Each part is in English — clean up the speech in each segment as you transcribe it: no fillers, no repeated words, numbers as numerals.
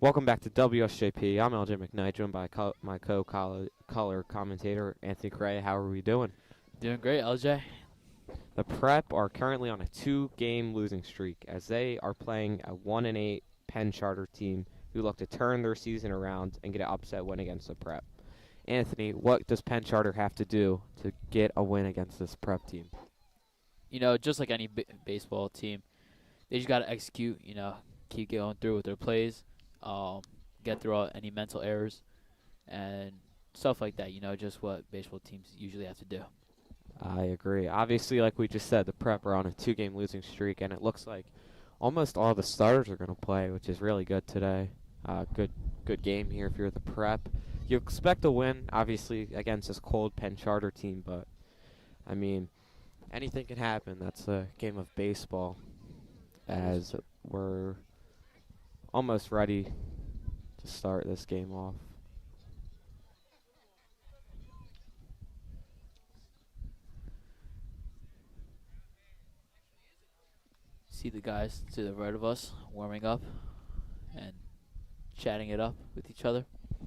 Welcome back to WSJP. I'm LJ McKnight, joined by my co-color commentator, Anthony Correa. How are we doing? Doing great, LJ. The Prep are currently on a 2-game losing streak as they are playing a 1-8 Penn Charter team who look to turn their season around and get an upset win against the Prep. Anthony, what does Penn Charter have to do to get a win against this Prep team? Just like any baseball team, they just got to execute, keep going through with their plays, get through any mental errors and stuff like that, just what baseball teams usually have to do. I agree. Obviously, like we just said, the Prep are on a 2-game losing streak, and it looks like almost all the starters are going to play, which is really good today. Good game here if you're the Prep. You expect a win, obviously, against this cold Penn Charter team, but, I mean, anything can happen. That's a game of baseball, as we're almost ready to start this game off. See the guys to the right of us warming up and chatting it up with each other.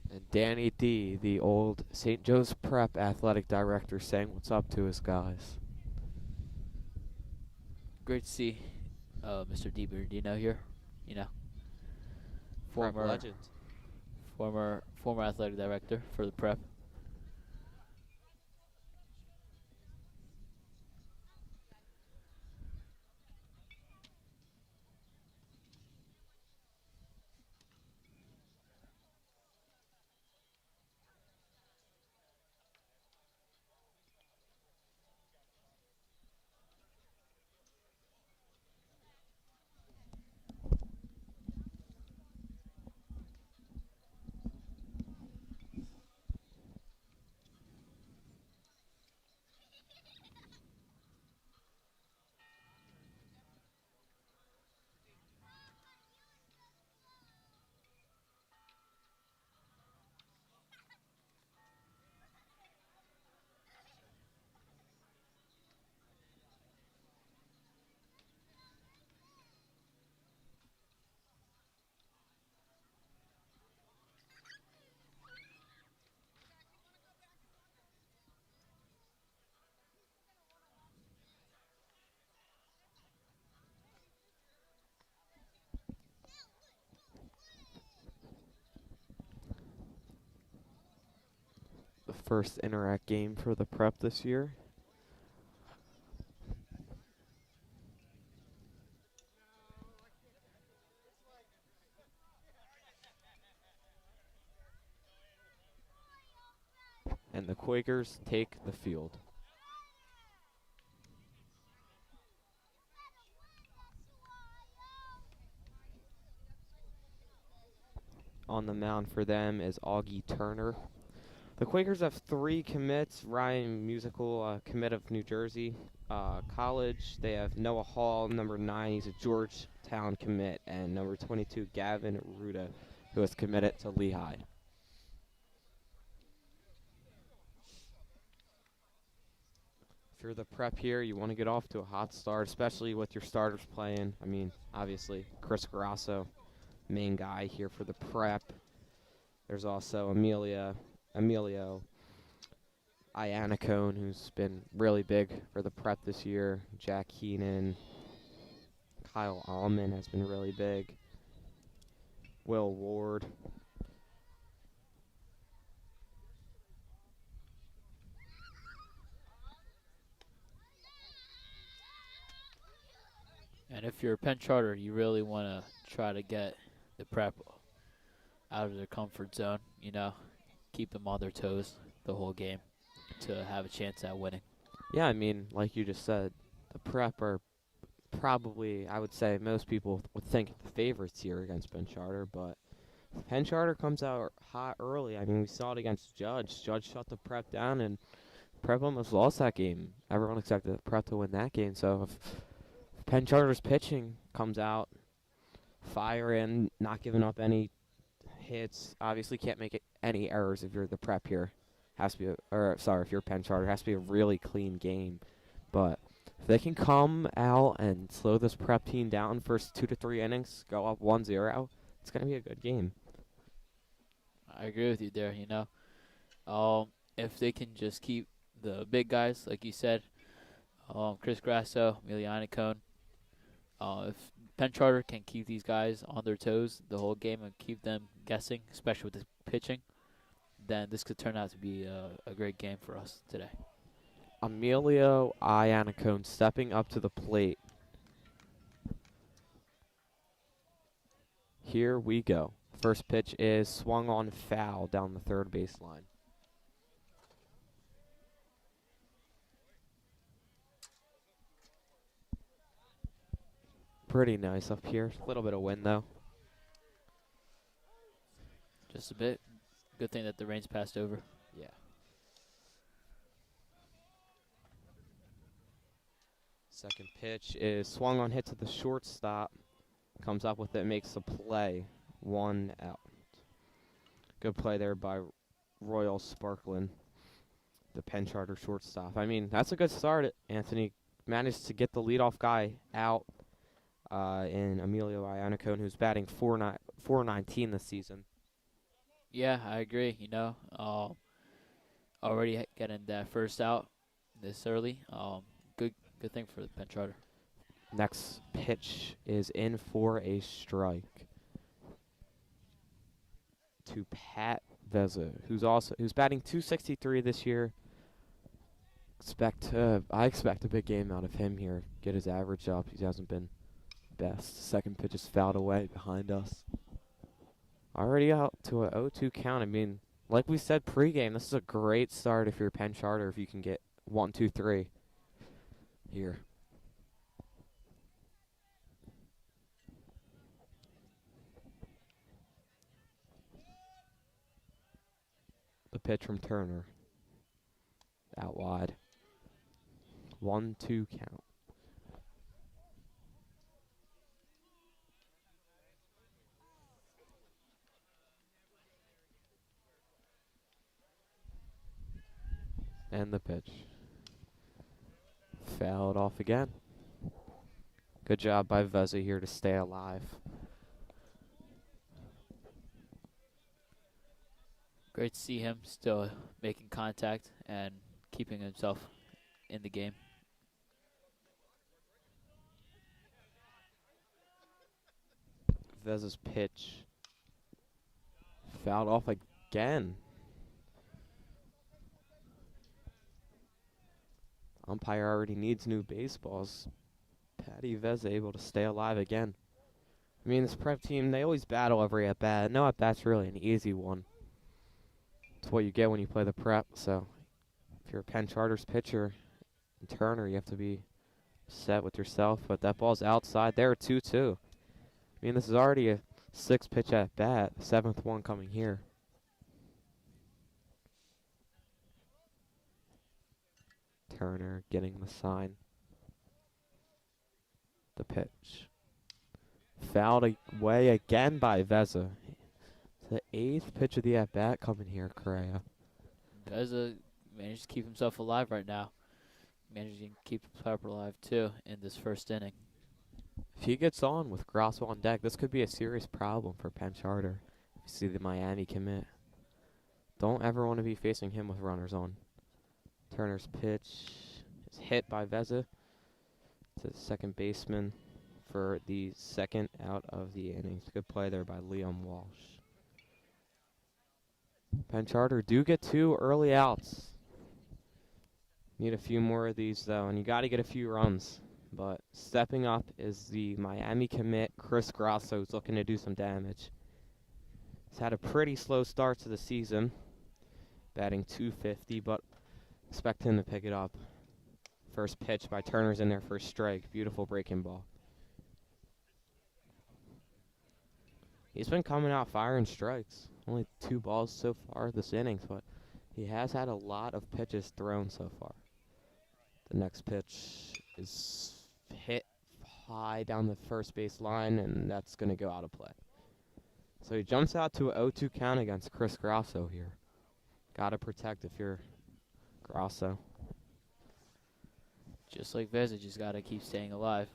And Danny D, the old St. Joe's Prep athletic director, saying what's up to his guys. Great to see Mr. DiBernardino here, Prep former legend. former athletic director for the Prep. The first Interact game for the Prep this year. And the Quakers take the field. On the mound for them is Augie Turner. The Quakers have 3 commits. Ryan Musical, commit of New Jersey College. They have Noah Hall, number 9. He's a Georgetown commit. And number 22, Gavin Ruda, who is committed to Lehigh. If you're the Prep here, you want to get off to a hot start, especially with your starters playing. I mean, obviously, Chris Grasso, main guy here for the Prep. There's also Emilio Iannacone, who's been really big for the Prep this year. Jack Heenan. Kyle Allman has been really big. Will Ward. And if you're a Penn Charter, you really want to try to get the Prep out of their comfort zone, keep them on their toes the whole game to have a chance at winning. Yeah, I mean, like you just said, the Prep are probably, I would say most people would think the favorites here against Penn Charter, but Penn Charter comes out hot early. I mean, we saw it against Judge. Judge shut the Prep down, and Prep almost lost that game. Everyone expected the Prep to win that game, so if Penn Charter's pitching comes out firing, not giving up any hits, obviously can't make any errors if you're the Prep here. Has to be, if you're Penn Charter, has to be a really clean game. But if they can come out and slow this Prep team down first 2 to 3 innings, go up 1-0, it's going to be a good game. I agree with you there. If they can just keep the big guys, like you said, Chris Grasso, Emiliano Cone, if Penn Charter can keep these guys on their toes the whole game and keep them guessing, especially with the pitching, then this could turn out to be a great game for us today. Emilio Iannacone stepping up to the plate. Here we go. First pitch is swung on foul down the third baseline. Pretty nice up here. A little bit of wind though. Just a bit. Good thing that the rain's passed over. Yeah. Second pitch is swung on, hit to the shortstop. Comes up with it, makes a play. 1 out. Good play there by Royal Sparklin, the Penn Charter shortstop. I mean, that's a good start. Anthony managed to get the leadoff guy out in Emilio Iannacone, who's batting 419 this season. Yeah, I agree. Already getting that first out this early. Good thing for the Penn Charter. Next pitch is in for a strike to Pat Veza, who's batting 263 this year. I expect a big game out of him here. Get his average up. He hasn't been best. Second pitch is fouled away behind us. Already out to a 0-2 count. I mean, like we said pregame, this is a great start if you're Penn Charter, if you can get 1, 2, 3 here. The pitch from Turner. Out wide. 1-2 count. And the pitch. Fouled off again. Good job by Veza here to stay alive. Great to see him still making contact and keeping himself in the game. Veza's pitch. Fouled off again. Umpire already needs new baseballs. Patty Veza able to stay alive again. I mean, this prep team, they always battle every at-bat. No at-bat's really an easy one. It's what you get when you play the prep. So if you're a Penn Charter's pitcher, Turner, you have to be set with yourself. But that ball's outside there, 2-2. I mean, this is already a 6-pitch at-bat, the 7th one coming here. Turner getting the sign. The pitch. Fouled away again by Veza. It's the 8th pitch of the at-bat coming here, Correa. Veza managed to keep himself alive right now. Managing to keep Harper alive, too, in this first inning. If he gets on with Grasso on deck, this could be a serious problem for Penn Charter. If you see the Miami commit. Don't ever want to be facing him with runners on. Turner's pitch is hit by Veza to the second baseman for the second out of the innings. Good play there by Liam Walsh. Penn Charter do get 2 early outs. Need a few more of these, though, and you got to get a few runs. But stepping up is the Miami commit, Chris Grasso, who's looking to do some damage. He's had a pretty slow start to the season, batting .250, but expect him to pick it up. First pitch by Turner's in there for a strike. Beautiful breaking ball. He's been coming out firing strikes. Only 2 balls so far this innings, but he has had a lot of pitches thrown so far. The next pitch is hit high down the first base line, and that's going to go out of play. So he jumps out to a 0-2 count against Chris Grasso here. Got to protect if you're Grasso. Just like Veza, just got to keep staying alive.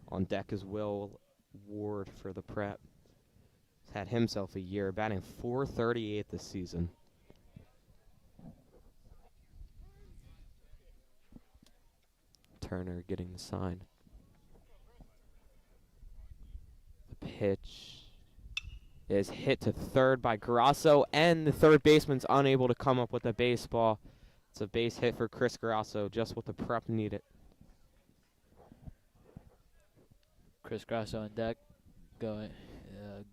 On deck is Will Ward for the prep. He's had himself a year, batting .438 this season. Turner getting the sign. The pitch is hit to third by Grasso, and the third baseman's unable to come up with a baseball. It's a base hit for Chris Grasso, just what the Prep needed. Chris Grasso on deck, going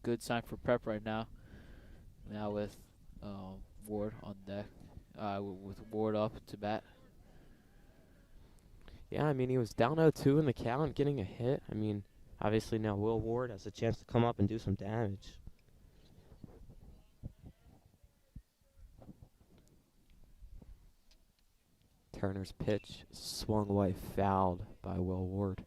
good sign for Prep right now. Now with Ward on deck, with Ward up to bat. Yeah, I mean, he was down 0-2 in the count, getting a hit. I mean, obviously now Will Ward has a chance to come up and do some damage. Turner's pitch swung away, fouled by Will Ward.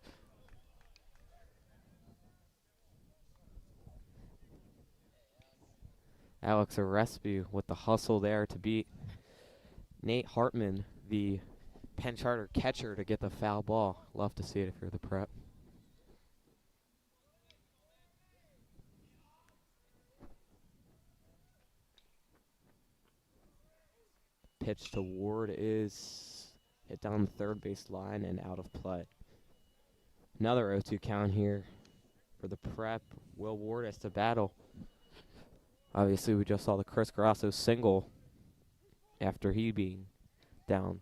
Alex Arespi with the hustle there to beat Nate Hartman, the Penn Charter catcher, to get the foul ball. Love to see it if you're the Prep. Pitch to Ward is hit down the third base line and out of play. Another 0-2 count here for the Prep. Will Ward has to battle. Obviously, we just saw the Chris Grasso single after he being down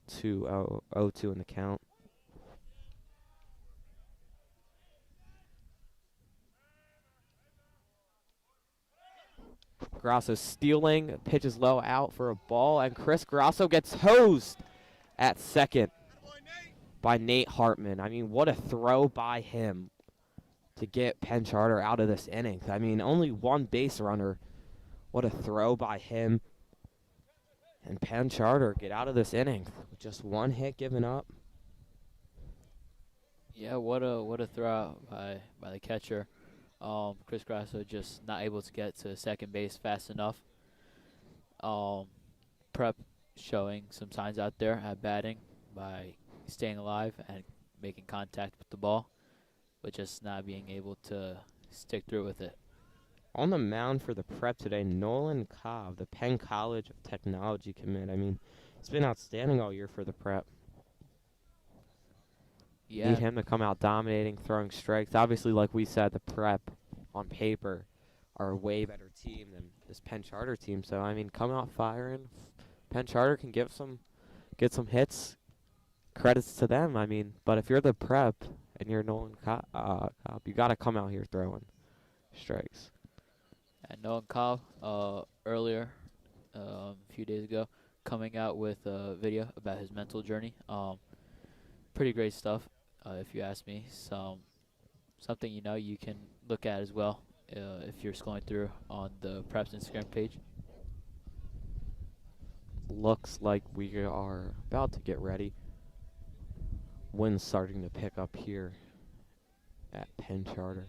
0-2 in the count. Grasso stealing, pitches low out for a ball, and Chris Grasso gets hosed at second by Nate Hartman. I mean, what a throw by him to get Penn Charter out of this inning. I mean, only one base runner. What a throw by him. And Penn Charter get out of this inning with just one hit given up. Yeah, what a throw out by the catcher. Chris Grasso just not able to get to second base fast enough. Prep showing some signs out there at batting by staying alive and making contact with the ball, but just not being able to stick through with it. On the mound for the Prep today, Nolan Cobb, the Penn College of Technology commit. I mean, it's been outstanding all year for the Prep. Yeah. Need him to come out dominating, throwing strikes. Obviously, like we said, the Prep on paper are a way better team than this Penn Charter team. So, I mean, come out firing. Penn Charter can get some hits. Credits to them. I mean, but if you're the Prep and you're Nolan Cobb, you got to come out here throwing strikes. And Nolan Cobb, earlier, a few days ago, coming out with a video about his mental journey. Pretty great stuff, if you ask me. Something you can look at as well if you're scrolling through on the Prep's Instagram page. Looks like we are about to get ready. Wind's starting to pick up here at Penn Charter.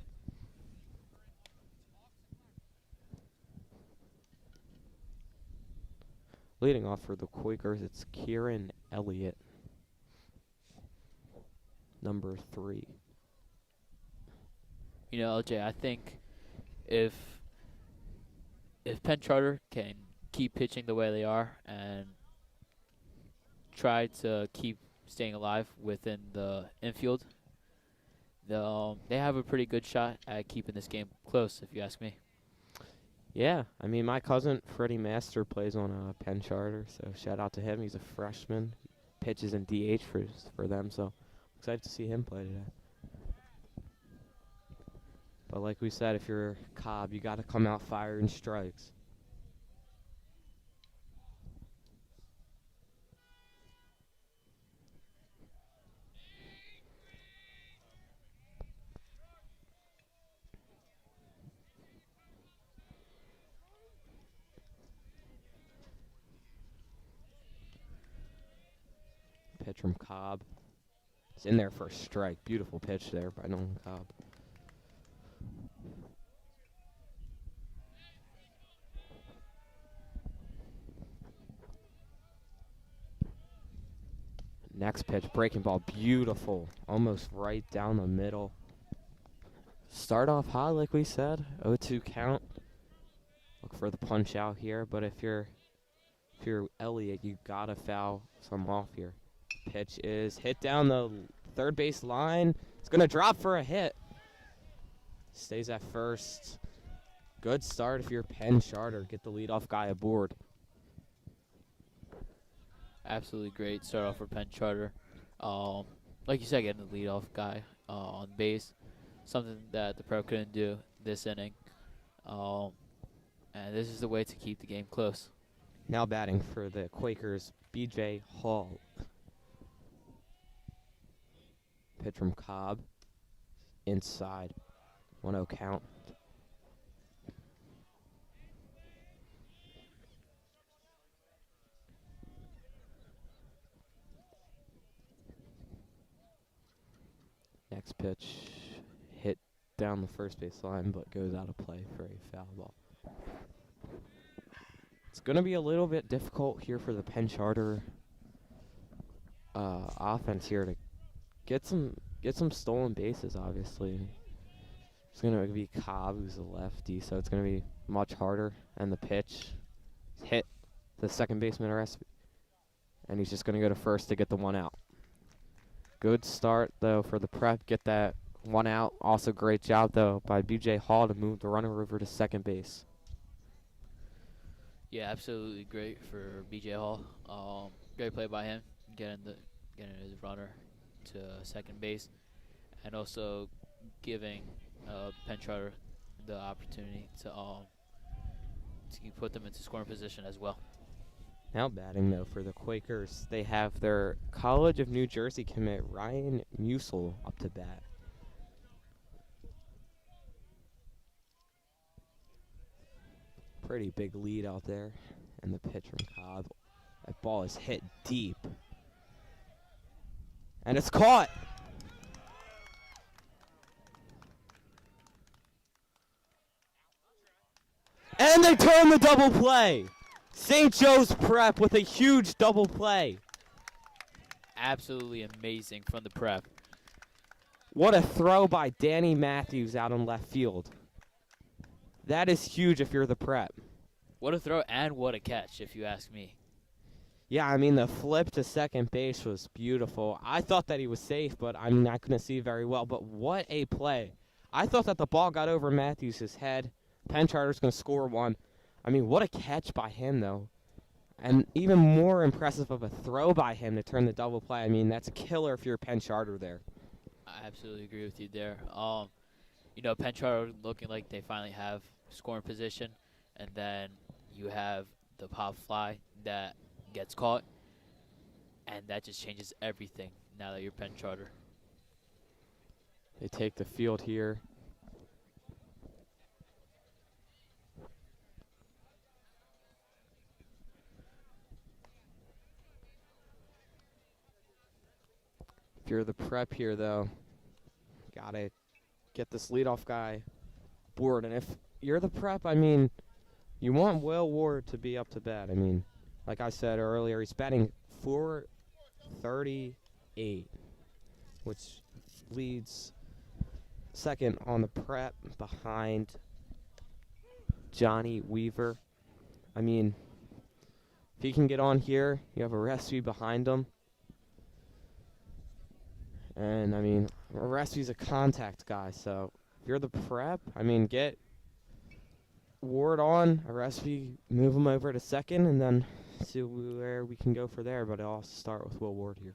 Leading off for the Quakers, it's Kieran Elliott, number 3. LJ, I think if Penn Charter can keep pitching the way they are and try to keep staying alive within the infield, they have a pretty good shot at keeping this game close, if you ask me. Yeah, I mean, my cousin Freddie Master plays on Penn Charter, so shout out to him. He's a freshman, pitches in DH for them, so excited to see him play today. But like we said, if you're Cobb, you got to come out firing strikes. Pitch from Cobb. It's in there for a strike. Beautiful pitch there by Nolan Cobb. Next pitch, breaking ball, beautiful. Almost right down the middle. Start off high, like we said. 0-2 count. for the punch out here, but if you're Elliott, you gotta foul some off here. Pitch is hit down the third base line. It's gonna drop for a hit. Stays at first. Good start if you're Penn Charter. Get the leadoff guy aboard. Absolutely great start off for Penn Charter. Like you said, getting the leadoff guy on base, something that the Prep couldn't do this inning. And this is the way to keep the game close. Now batting for the Quakers, B.J. Hall. Pitch from Cobb. Inside. 1-0 count. Next pitch hit down the first base line, but goes out of play for a foul ball. It's going to be a little bit difficult here for the Penn Charter offense here to get some stolen bases, obviously. It's going to be Cobb, who's a lefty, so it's going to be much harder. And the pitch hit the second baseman, and he's just going to go to first to get the one out. Good start, though, for the Prep. Get that one out. Also, great job, though, by B.J. Hall to move the runner over to second base. Yeah, absolutely great for B.J. Hall. Great play by him, getting his runner to second base, and also giving Penn Charter the opportunity to put them into scoring position as well. Now batting, though, for the Quakers, they have their College of New Jersey commit Ryan Musil up to bat. Pretty big lead out there. And the pitch from Cobb. That ball is hit deep. And it's caught! And they turn the double play! St. Joe's Prep with a huge double play. Absolutely amazing from the Prep. What a throw by Danny Matthews out in left field. That is huge if you're the Prep. What a throw and what a catch, if you ask me. Yeah, I mean, the flip to second base was beautiful. I thought that he was safe, but I mean, I couldn't see very well. But what a play. I thought that the ball got over Matthews' head. Penn Charter's going to score one. I mean, what a catch by him, though. And even more impressive of a throw by him to turn the double play. I mean, that's a killer if you're Penn Charter there. I absolutely agree with you there. Penn Charter looking like they finally have scoring position, and then you have the pop fly that gets caught, and that just changes everything now that you're Penn Charter. They take the field here. If you're the Prep here, though, gotta get this leadoff guy board. And if you're the Prep, I mean, you want Will Ward to be up to bat. I mean, like I said earlier, he's batting .438, which leads second on the Prep behind Johnny Weaver. I mean, if he can get on here, you have a Rescue behind him. And, I mean, Rescue's a contact guy, so if you're the Prep, I mean, get Ward on, Rescue, move him over to second, and then see where we can go for there. But I'll start with Will Ward here.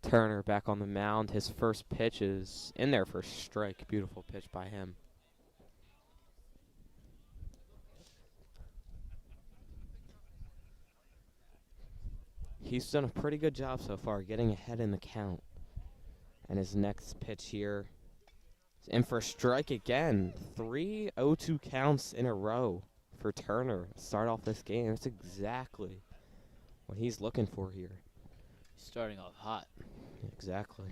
Turner back on the mound. His first pitch is in there for a strike. Beautiful pitch by him. He's done a pretty good job so far getting ahead in the count. And his next pitch here is in for a strike again. 3 0-2 counts in a row for Turner. Start off this game. That's exactly what he's looking for here. Starting off hot. Exactly.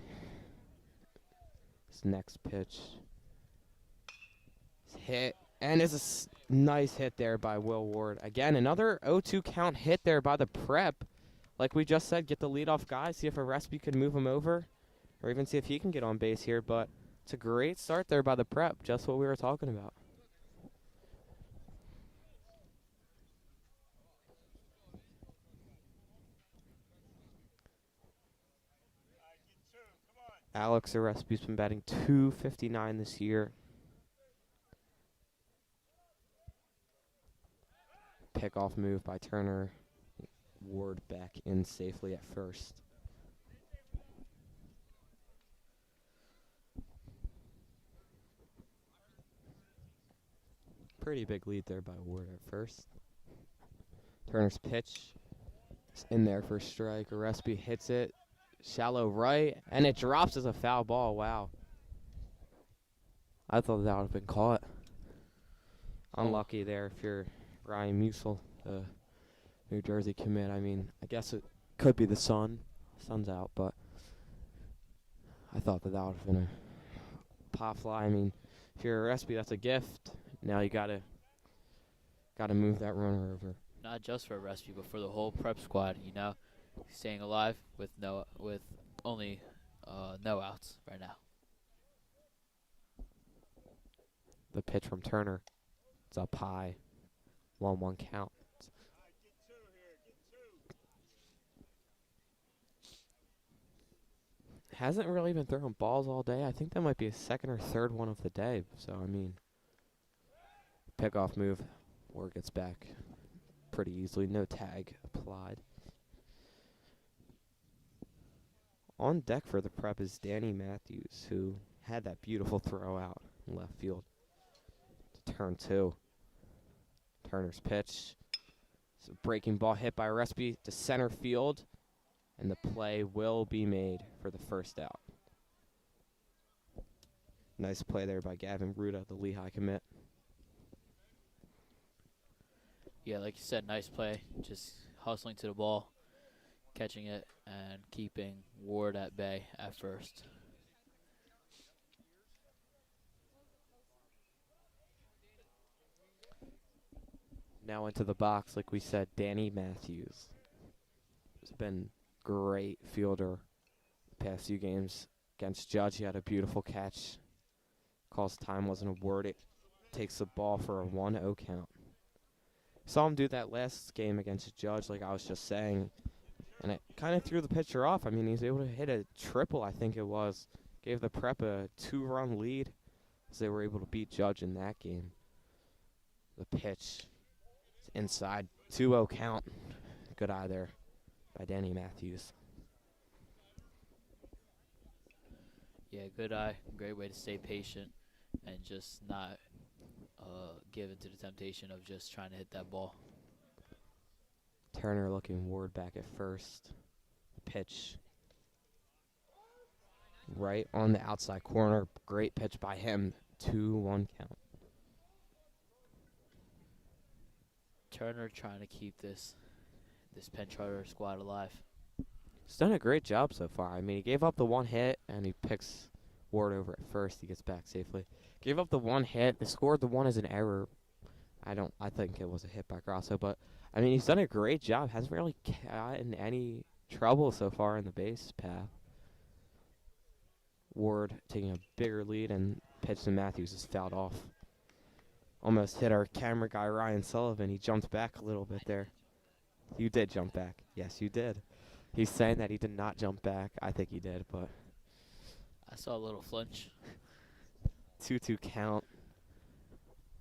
His next pitch is hit, And it's a nice hit there by Will Ward. Again, another 0-2 count hit there by the prep. Like we just said, get the leadoff guy, see if Arespi could move him over, or even see if he can get on base here. But it's a great start there by the prep, just what we were talking about. Alex Arespi's been batting .259 this year. Pickoff move by Turner. Ward back in safely at first. Pretty big lead there by Ward at first. Turner's pitch is in there for a strike. Arespi hits it. Shallow right, and it drops as a foul ball. Wow. I thought that would have been caught. Unlucky there if you're Ryan Musil, the New Jersey commit. I mean, I guess it could be the sun. Sun's out, but I thought that would have been a pop fly. I mean, if you're Arespi, that's a gift. Now you gotta move that runner over. Not just for Rescue, but for the whole prep squad. You know, staying alive with only no outs right now. The pitch from Turner. It's up high. 1-1 count. Hasn't really been throwing balls all day. I think that might be his second or third one of the day. So, I mean, pickoff move. Ward gets back pretty easily. No tag applied. On deck for the prep is Danny Matthews, who had that beautiful throw out in left field. To turn 2. Turner's pitch. It's a breaking ball hit by Arespi to center field. And the play will be made for the first out. Nice play there by Gavin Ruda, the Lehigh commit. Yeah, like you said, nice play. Just hustling to the ball, catching it, and keeping Ward at bay at first. Now into the box, like we said, Danny Matthews. He's been great fielder the past few games. Against Judge, he had a beautiful catch. Calls time wasn't awarded. Takes the ball for a 1-0 count. Saw him do that last game against Judge, like I was just saying. And it kind of threw the pitcher off. I mean, he was able to hit a triple, I think it was. Gave the prep a 2-run lead as they were able to beat Judge in that game. The pitch is inside. 2-0 count. Good eye there by Danny Matthews. Yeah, good eye. Great way to stay patient and just not give into the temptation of just trying to hit that ball. Turner looking Ward back at first. Pitch right on the outside corner. Great pitch by him. 2-1 count. Turner trying to keep this Penn Charter squad alive. He's done a great job so far. I mean, he gave up the one hit, and he picks Ward over at first. He gets back safely. Gave up the one hit. They scored the one as an error. I think it was a hit by Grasso, but I mean, he's done a great job. Hasn't really gotten any trouble so far in the base path. Ward taking a bigger lead, and pitch to Matthews is fouled off. Almost hit our camera guy, Ryan Sullivan. He jumped back a little bit there. You did jump back. Yes, you did. He's saying that he did not jump back. I think he did, but I saw a little flinch. 2-2 count.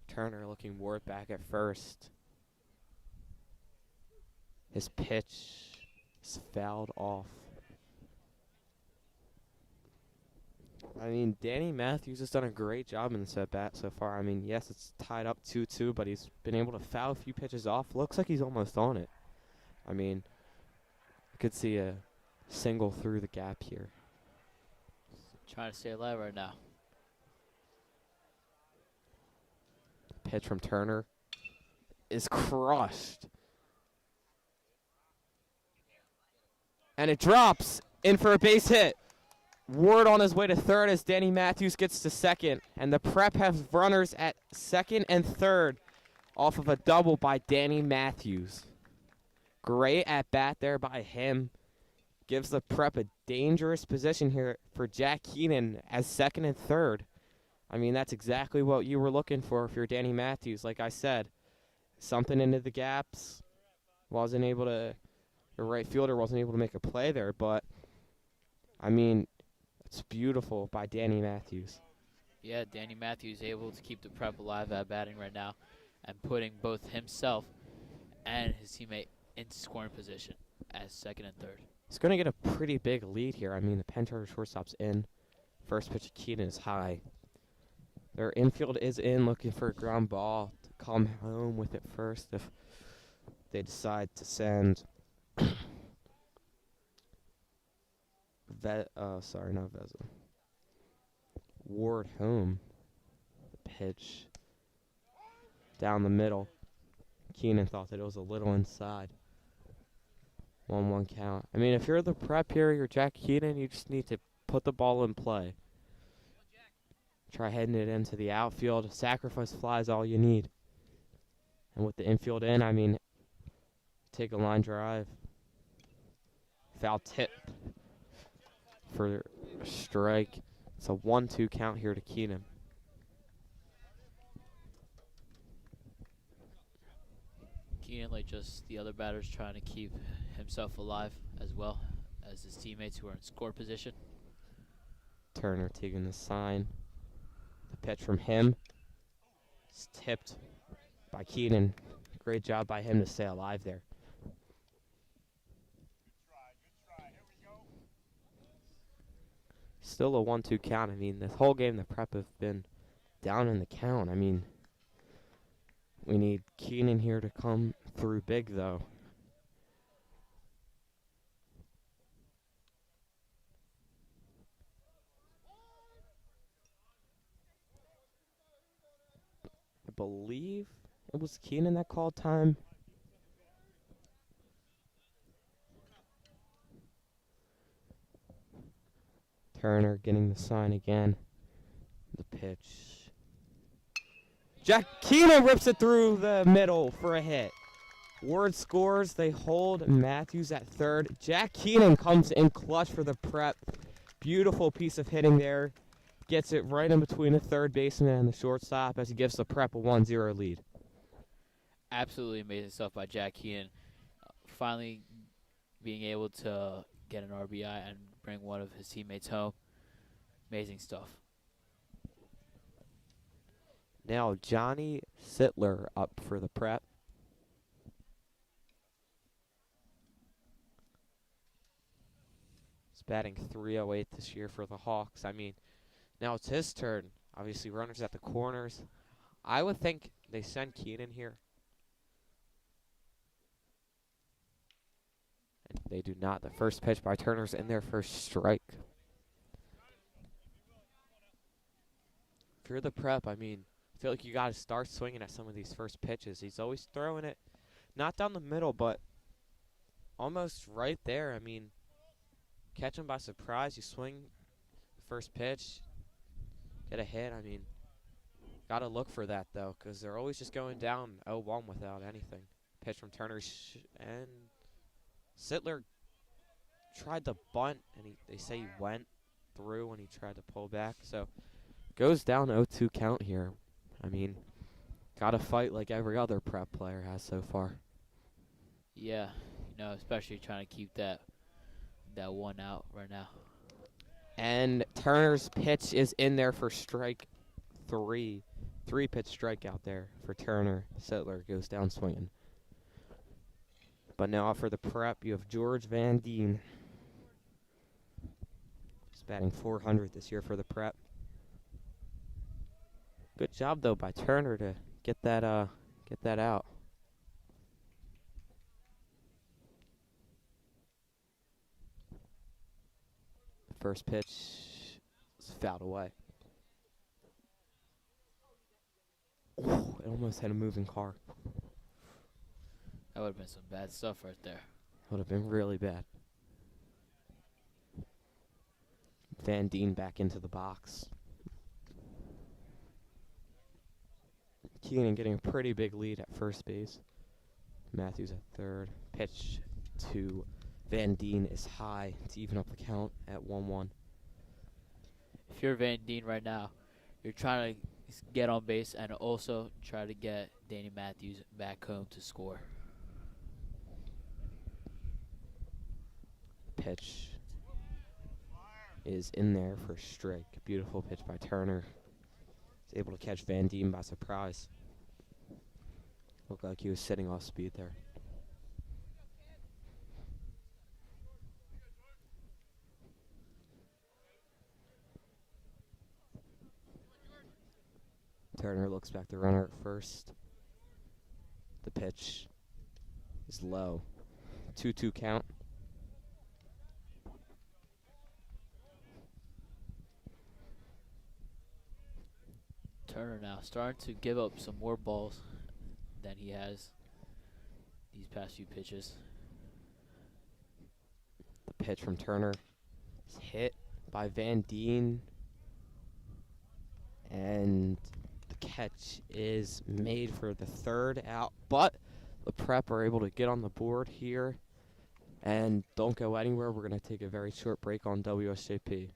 Turner looking Ward back at first. His pitch is fouled off. I mean, Danny Matthews has done a great job in this at-bat so far. I mean, yes, it's tied up 2-2, but he's been able to foul a few pitches off. Looks like he's almost on it. I mean, you could see a single through the gap here. Trying to stay alive right now. Pitch from Turner is crushed. And it drops in for a base hit. Ward on his way to third as Danny Matthews gets to second. And the Prep has runners at second and third off of a double by Danny Matthews. Great at bat there by him. Gives the Prep a dangerous position here for Jack Keenan as second and third. I mean, that's exactly what you were looking for if you're Danny Matthews. Like I said, something into the gaps. Wasn't able to, the right fielder wasn't able to make a play there, but I mean, it's beautiful by Danny Matthews. Yeah, Danny Matthews able to keep the Prep alive at batting right now and putting both himself and his teammate in scoring position as second and third. He's going to get a pretty big lead here. I mean, the Penn Charter shortstop's in. First pitch of Keenan is high. Their infield is in, looking for a ground ball to come home with it first if they decide to send Ward home. The pitch down the middle. Keenan thought that it was a little inside. 1-1 count. I mean, if you're the Prep here, you're Jack Keenan, you just need to put the ball in play. Try heading it into the outfield. Sacrifice flies all you need. And with the infield in, I mean, take a line drive. Foul tip for a strike. It's a 1-2 count here to Keenan. Keenan, like just the other batters, trying to keep himself alive as well as his teammates who are in score position. Turner taking the sign. The pitch from him. It's tipped by Keenan. Great job by him to stay alive there. Still a 1-2 count. I mean, this whole game the Prep have been down in the count. I mean, we need Keenan here to come through big, though. I believe it was Keenan that called time. Turner getting the sign again. The pitch. Jack Keenan rips it through the middle for a hit. Ward scores. They hold Matthews at third. Jack Keenan comes in clutch for the Prep. Beautiful piece of hitting there. Gets it right in between the third baseman and the shortstop as he gives the Prep a 1-0 lead. Absolutely amazing stuff by Jack Keenan. Finally being able to get an RBI and bring one of his teammates home. Amazing stuff. Now Johnny Sittler up for the Prep. He's batting .308 this year for the Hawks. I mean, now it's his turn. Obviously, runners at the corners. I would think they send Keenan here. And they do not. The first pitch by Turner's in their first strike. If you're the Prep, I mean, I feel like you got to start swinging at some of these first pitches. He's always throwing it, not down the middle, but almost right there. I mean, catch him by surprise. You swing the first pitch, get a hit. I mean, got to look for that, though, because they're always just going down 0-1 without anything. Pitch from Turner, and Sittler tried to bunt, and they say he went through when he tried to pull back. So goes down 0-2 count here. I mean, got to fight like every other Prep player has so far. Yeah, you know, especially trying to keep that one out right now. And Turner's pitch is in there for strike 3. 3-pitch strikeout there for Turner. Sittler goes down swinging. But now for the Prep, you have George Van Deen. He's batting .400 this year for the Prep. Good job though by Turner to get that out. The first pitch is fouled away. Oh, it almost had a moving car. That would have been some bad stuff right there. Would have been really bad. Van Deen back into the box. Keenan getting a pretty big lead at first base. Matthews at third. Pitch to Van Deen is high to even up the count at 1-1. If you're Van Deen right now, you're trying to get on base and also try to get Danny Matthews back home to score. Pitch is in there for a strike. Beautiful pitch by Turner. He's able to catch Van Deen by surprise. Looked like he was sitting off speed there. Turner looks back the runner at first. The pitch is low. 2-2 count. Turner now starting to give up some more balls than he has these past few pitches. The pitch from Turner is hit by Van Deen. And the catch is made for the third out. But the Prep are able to get on the board here. And don't go anywhere. We're going to take a very short break on WSJP.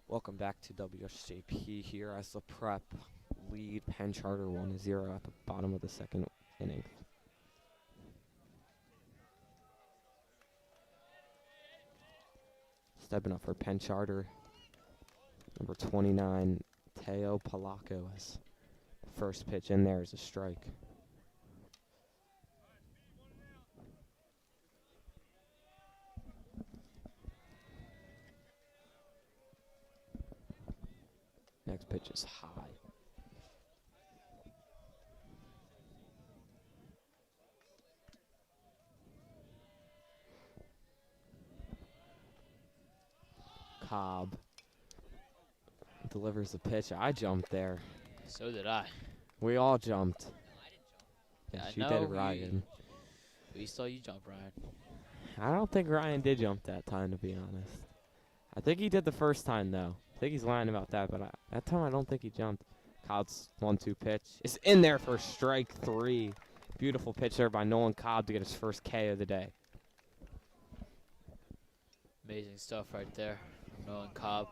Welcome back to WSJP here as the Prep lead Penn Charter 1-0 at the bottom of the second inning. Stepping up for Penn Charter, number 29, Teo Palaco. As the first pitch in there is a strike. Next pitch is high. Cobb delivers the pitch. I jumped there. So did I. We all jumped. Yeah, Yes, I you know. did, Ryan. We saw you jump, Ryan. I don't think Ryan did jump that time, to be honest. I think he did the first time, though. I think he's lying about that, but that time I don't think he jumped. Cobb's 1-2 pitch. It's in there for strike 3. Beautiful pitch there by Nolan Cobb to get his first K of the day. Amazing stuff right there. Nolan Cobb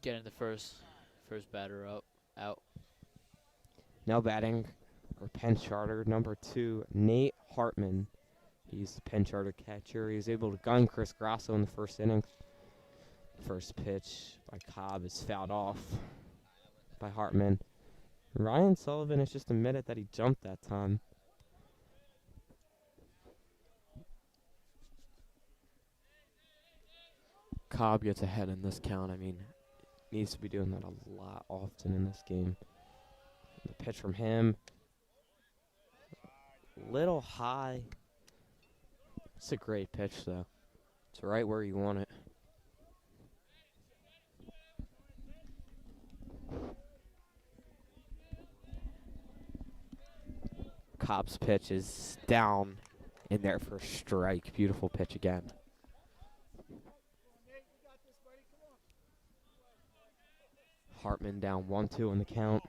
getting the first batter out. Now batting for Penn Charter, number 2, Nate Hartman. He's the Penn Charter catcher. He was able to gun Chris Grasso in the first inning. First pitch by Cobb is fouled off by Hartman. Ryan Sullivan has just admitted that he jumped that time. Cobb gets ahead in this count. I mean, needs to be doing that a lot often in this game. The pitch from him, little high. It's a great pitch, though. It's right where you want it. Cobb's pitch is down in there for a strike. Beautiful pitch again. Hartman down 1-2 in the count.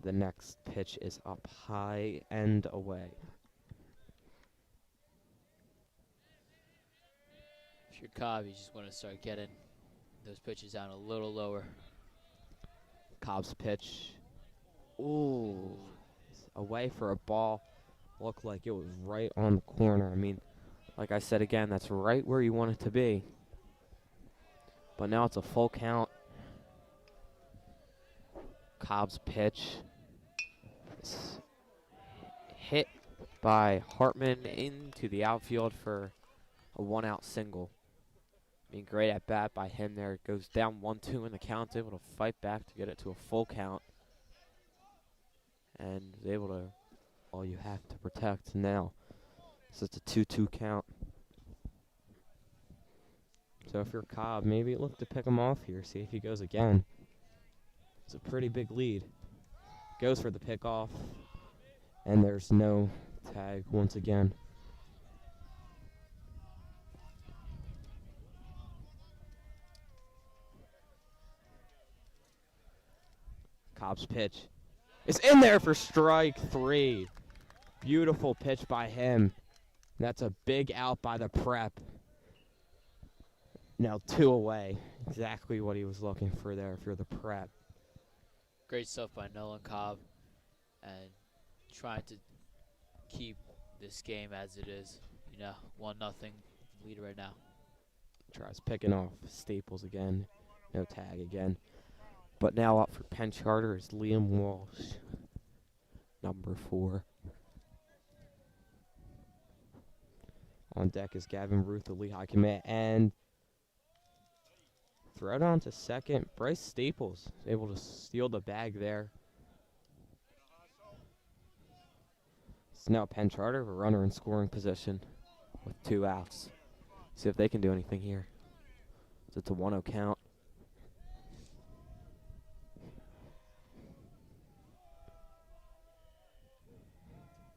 The next pitch is up high and away. If you're Cobb, you just want to start getting those pitches down a little lower. Cobb's pitch. Ooh. Away for a ball. Looked like it was right on the corner. I mean, like I said again, that's right where you want it to be. But now it's a full count. Cobb's pitch is hit by Hartman into the outfield for a 1-out single. I mean, great at bat by him there. It goes down 1-2 in the count, able to fight back to get it to a full count. And is able to, all you have to protect now. So it's a 2-2 count. So if you're Cobb, maybe look to pick him off here, see if he goes again. It's a pretty big lead. Goes for the pickoff, and there's no tag once again. Cobb's pitch is in there for strike 3. Beautiful pitch by him. That's a big out by the prep. Now 2 away. Exactly what he was looking for there for the prep. Great stuff by Nolan Cobb, and trying to keep this game as it is. 1-0 lead right now. Tries picking off Staples again. No tag again. But now up for Penn Charter is Liam Walsh, number 4. On deck is Gavin Ruth, the Lehigh commit, and throw down to second. Bryce Staples is able to steal the bag there. It's now Penn Charter, a runner in scoring position with 2 outs. See if they can do anything here. So it's a 1-0 count.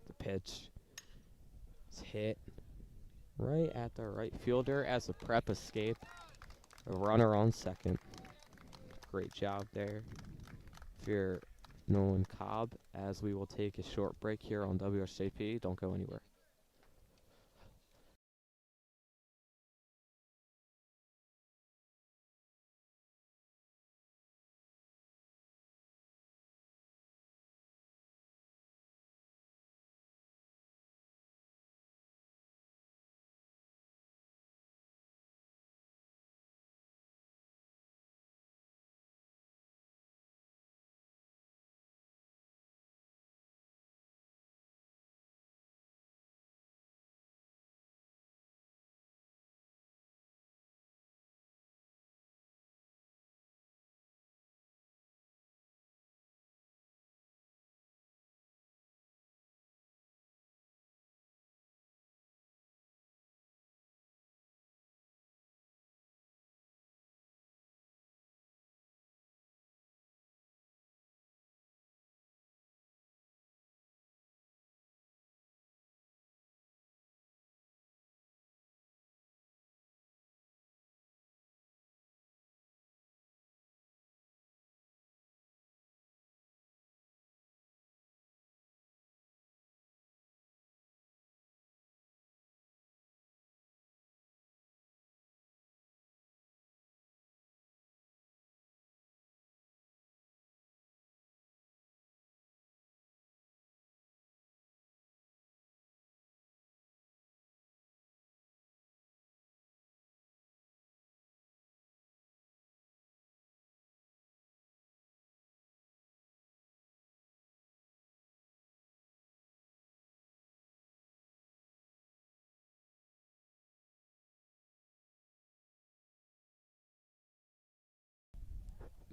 The pitch is hit right at the right fielder as the prep escape. A runner on second. Great job there if you're Nolan Cobb, as we will take a short break here on WSJP. Don't go anywhere.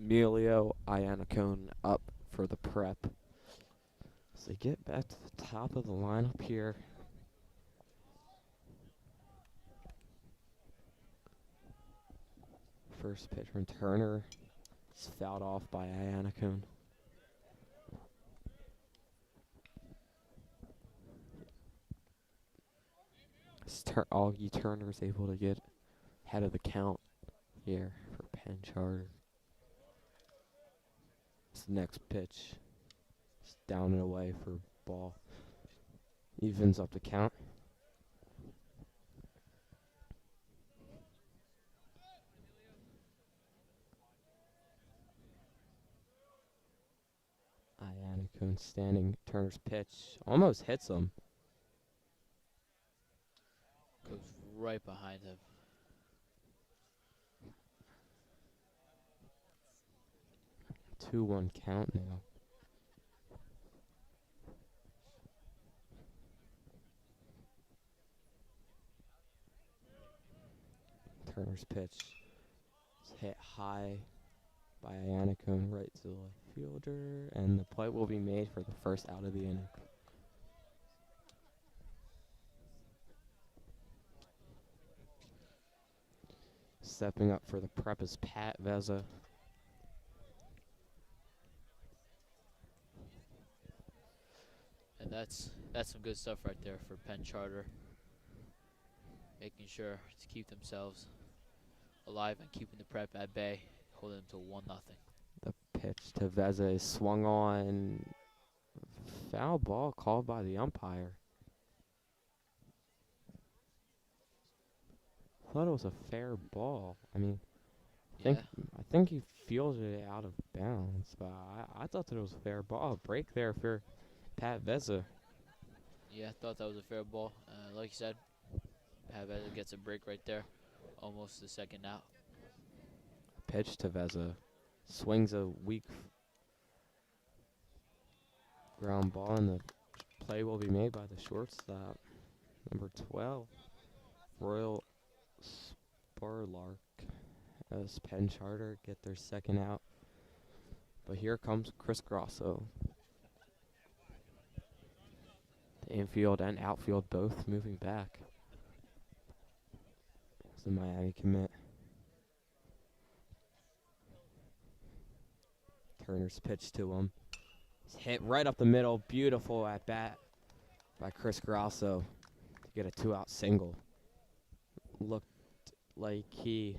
Emilio Iannacone up for the prep. So they get back to the top of the lineup here. First pitch from Turner. It's fouled off by Iannacone. Augie Turner's able to get ahead of the count here for Penn Charter. It's the next pitch. It's down and away for ball. Evens up the count. Iannacone standing. Turner's pitch almost hits him. Goes right behind him. 2-1 count now. Turner's pitch is hit high by Iannacone right to the left fielder, and the play will be made for the first out of the inning. Stepping up for the prep is Pat Vezza. And that's some good stuff right there for Penn Charter. Making sure to keep themselves alive and keeping the prep at bay, holding them to 1-0. The pitch to Vezza is swung on. Foul ball called by the umpire. Thought it was a fair ball. I mean, I think he feels it out of bounds, but I thought that it was a fair ball. Break there for Pat Vezza. Yeah, I thought that was a fair ball. Like you said, Pat Vezza gets a break right there. Almost the second out. Pitch to Vezza. Swings a weak ground ball, and the play will be made by the shortstop. Number 12, Royal Sparlark, as Penn Charter get their second out. But here comes Chris Grosso. The infield and outfield both moving back. It's the Miami commit. Turner's pitch to him. It's hit right up the middle. Beautiful at bat by Chris Grosso to get a 2-out single. Looked like he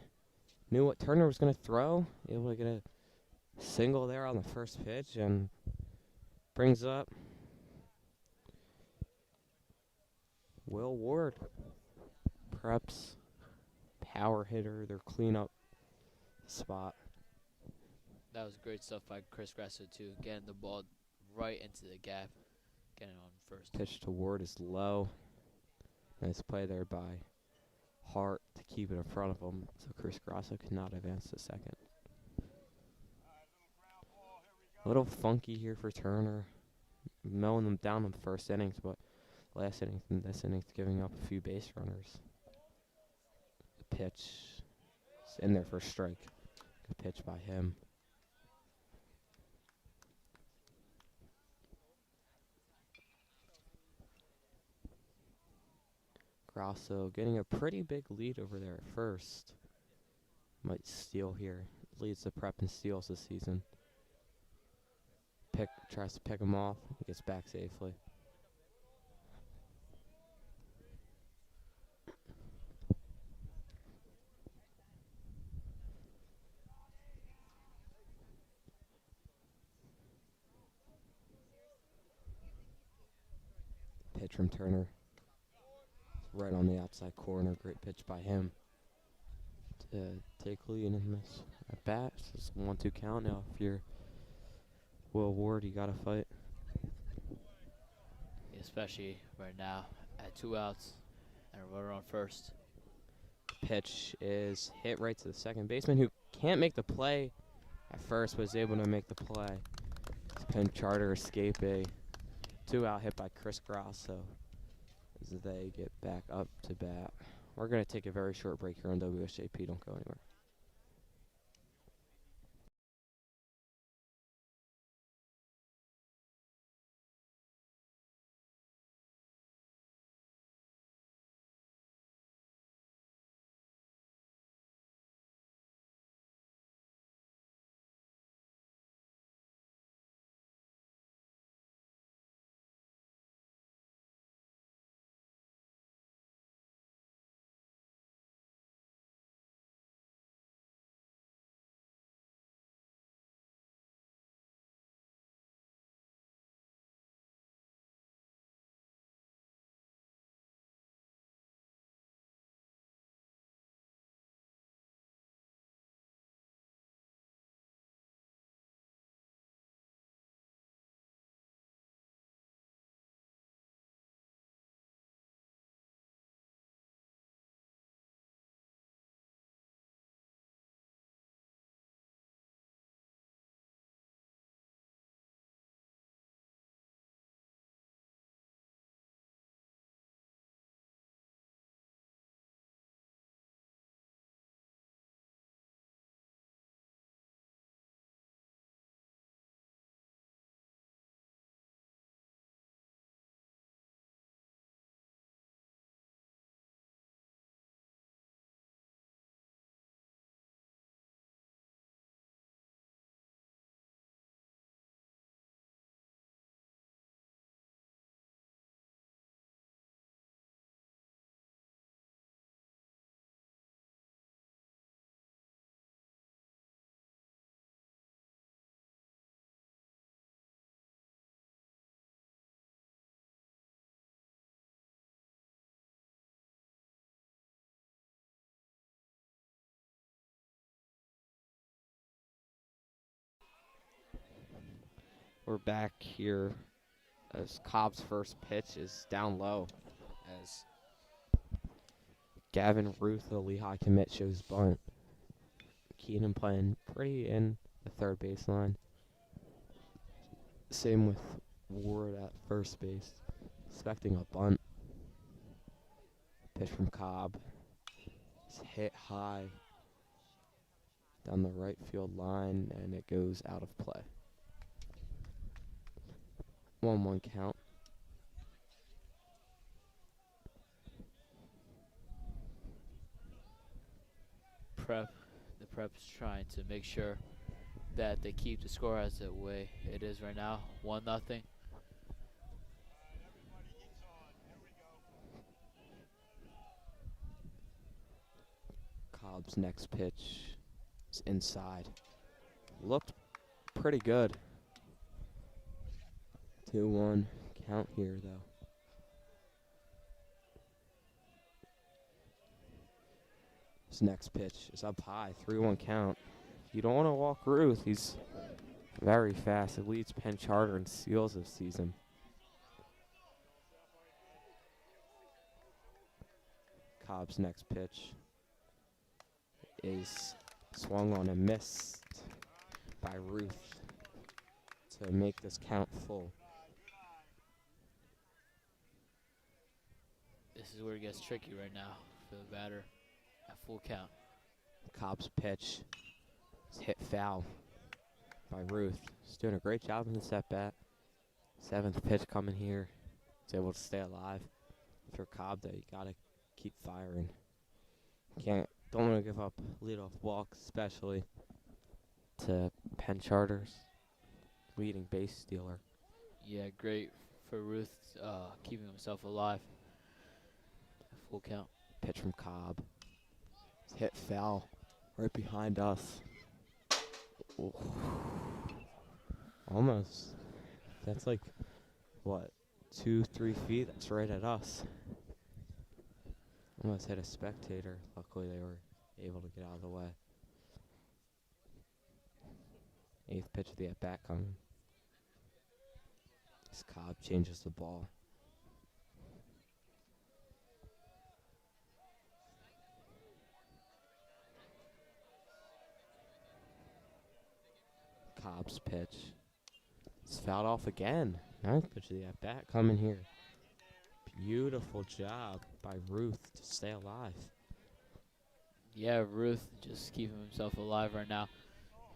knew what Turner was going to throw. Able to get a single there on the first pitch, and brings up Will Ward. Preps power hitter, their cleanup spot. That was great stuff by Chris Grasso too, getting the ball right into the gap, getting on first. Pitch to Ward is low. Nice play there by Hart to keep it in front of him, so Chris Grosso cannot advance to second. A little funky here for Turner, mowing them down in the first innings, but last innings and this innings giving up a few base runners. The pitch is in there for a strike. Good pitch by him. Grosso getting a pretty big lead over there at first. Might steal here. Leads the prep and steals this season. Tries to pick him off. Gets back safely. Pitch from Turner. Right on the outside corner. Great pitch by him to take lead in this at bat. It's a 1-2 count now. If you're Will Ward, you got to fight. Especially right now at 2 outs and a runner on first. Pitch is hit right to the second baseman, who can't make the play at first, but is able to make the play. Penn Charter escape a 2-out hit by Chris Grosso as they get back up to bat. We're going to take a very short break here on WSJP. Don't go anywhere. We're back here as Cobb's first pitch is down low as Gavin Ruth, the Lehigh commit, shows bunt. Keenan playing pretty in the third baseline. Same with Ward at first base. Expecting a bunt. Pitch from Cobb. It's hit high down the right field line, and it goes out of play. 1-1 count. The prep's trying to make sure that they keep the score as the way it is right now, 1-0. Cobb's next pitch is inside. Looked pretty good. 2-1 count here, though. His next pitch is up high, 3-1 count. You don't want to walk Ruth. He's very fast. It leads Penn Charter in steals this season. Cobb's next pitch is swung on and missed by Ruth to make this count full. This is where it gets tricky right now for the batter at full count. Cobb's pitch is hit foul by Ruth. He's doing a great job in this at bat. 7th pitch coming here. He's able to stay alive. For Cobb, though, you gotta keep firing. Don't want to give up leadoff walks, especially to Penn Charter's leading base stealer. Yeah, great for Ruth keeping himself alive. Full count. Pitch from Cobb. It's hit foul right behind us. Ooh. Almost. That's like, what, 2-3 feet? That's right at us. Almost hit a spectator. Luckily, they were able to get out of the way. 8th pitch of the at-bat coming. As Cobb changes the ball. Cobb's pitch. It's fouled off again. 9th pitch of the at-bat coming here. Beautiful job by Ruth to stay alive. Yeah, Ruth just keeping himself alive right now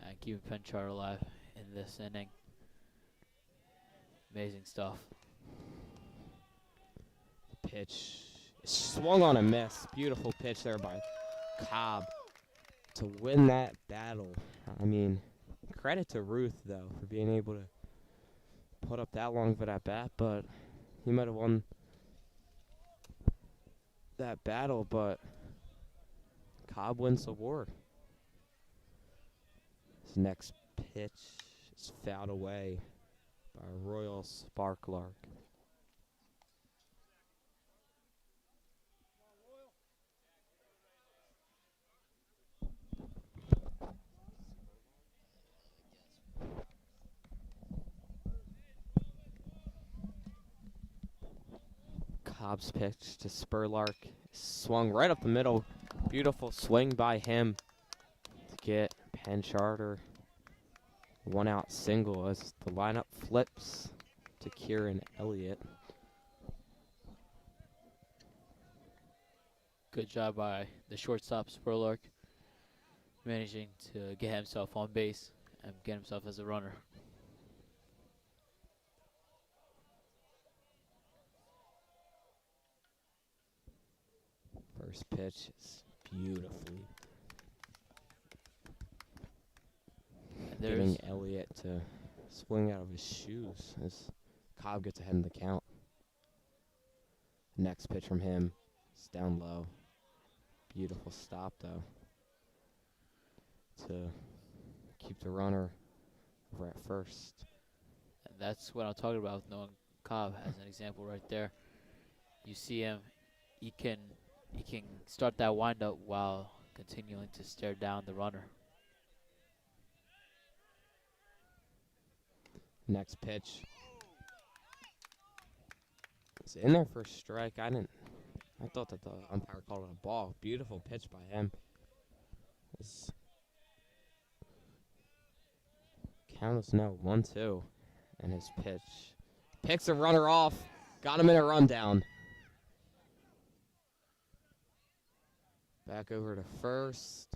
and keeping Penn Charter alive in this inning. Amazing stuff. The pitch is swung on a miss. Beautiful pitch there by Cobb to win that battle. I mean, credit to Ruth, though, for being able to put up that long of an at-bat, but he might have won that battle, but Cobb wins the award. His next pitch is fouled away by Royal Sparklark. Cobb's pitch to Spurlark swung right up the middle. Beautiful swing by him to get Penn Charter 1-out single as the lineup flips to Kieran Elliott. Good job by the shortstop Spurlark, managing to get himself on base and get himself as a runner. First pitch is beautifully getting Elliott to swing out of his shoes as Cobb gets ahead in the count. Next pitch from him is down low. Beautiful stop, though, to keep the runner over at first. And that's what I'm talking about with knowing Cobb as an example right there. You see him, he can start that windup while continuing to stare down the runner. Next pitch. It's in there for a strike. I thought that the umpire called it a ball. Beautiful pitch by him. This count is now 1-2. And his pitch. Picks a runner off. Got him in a rundown. Back over to first.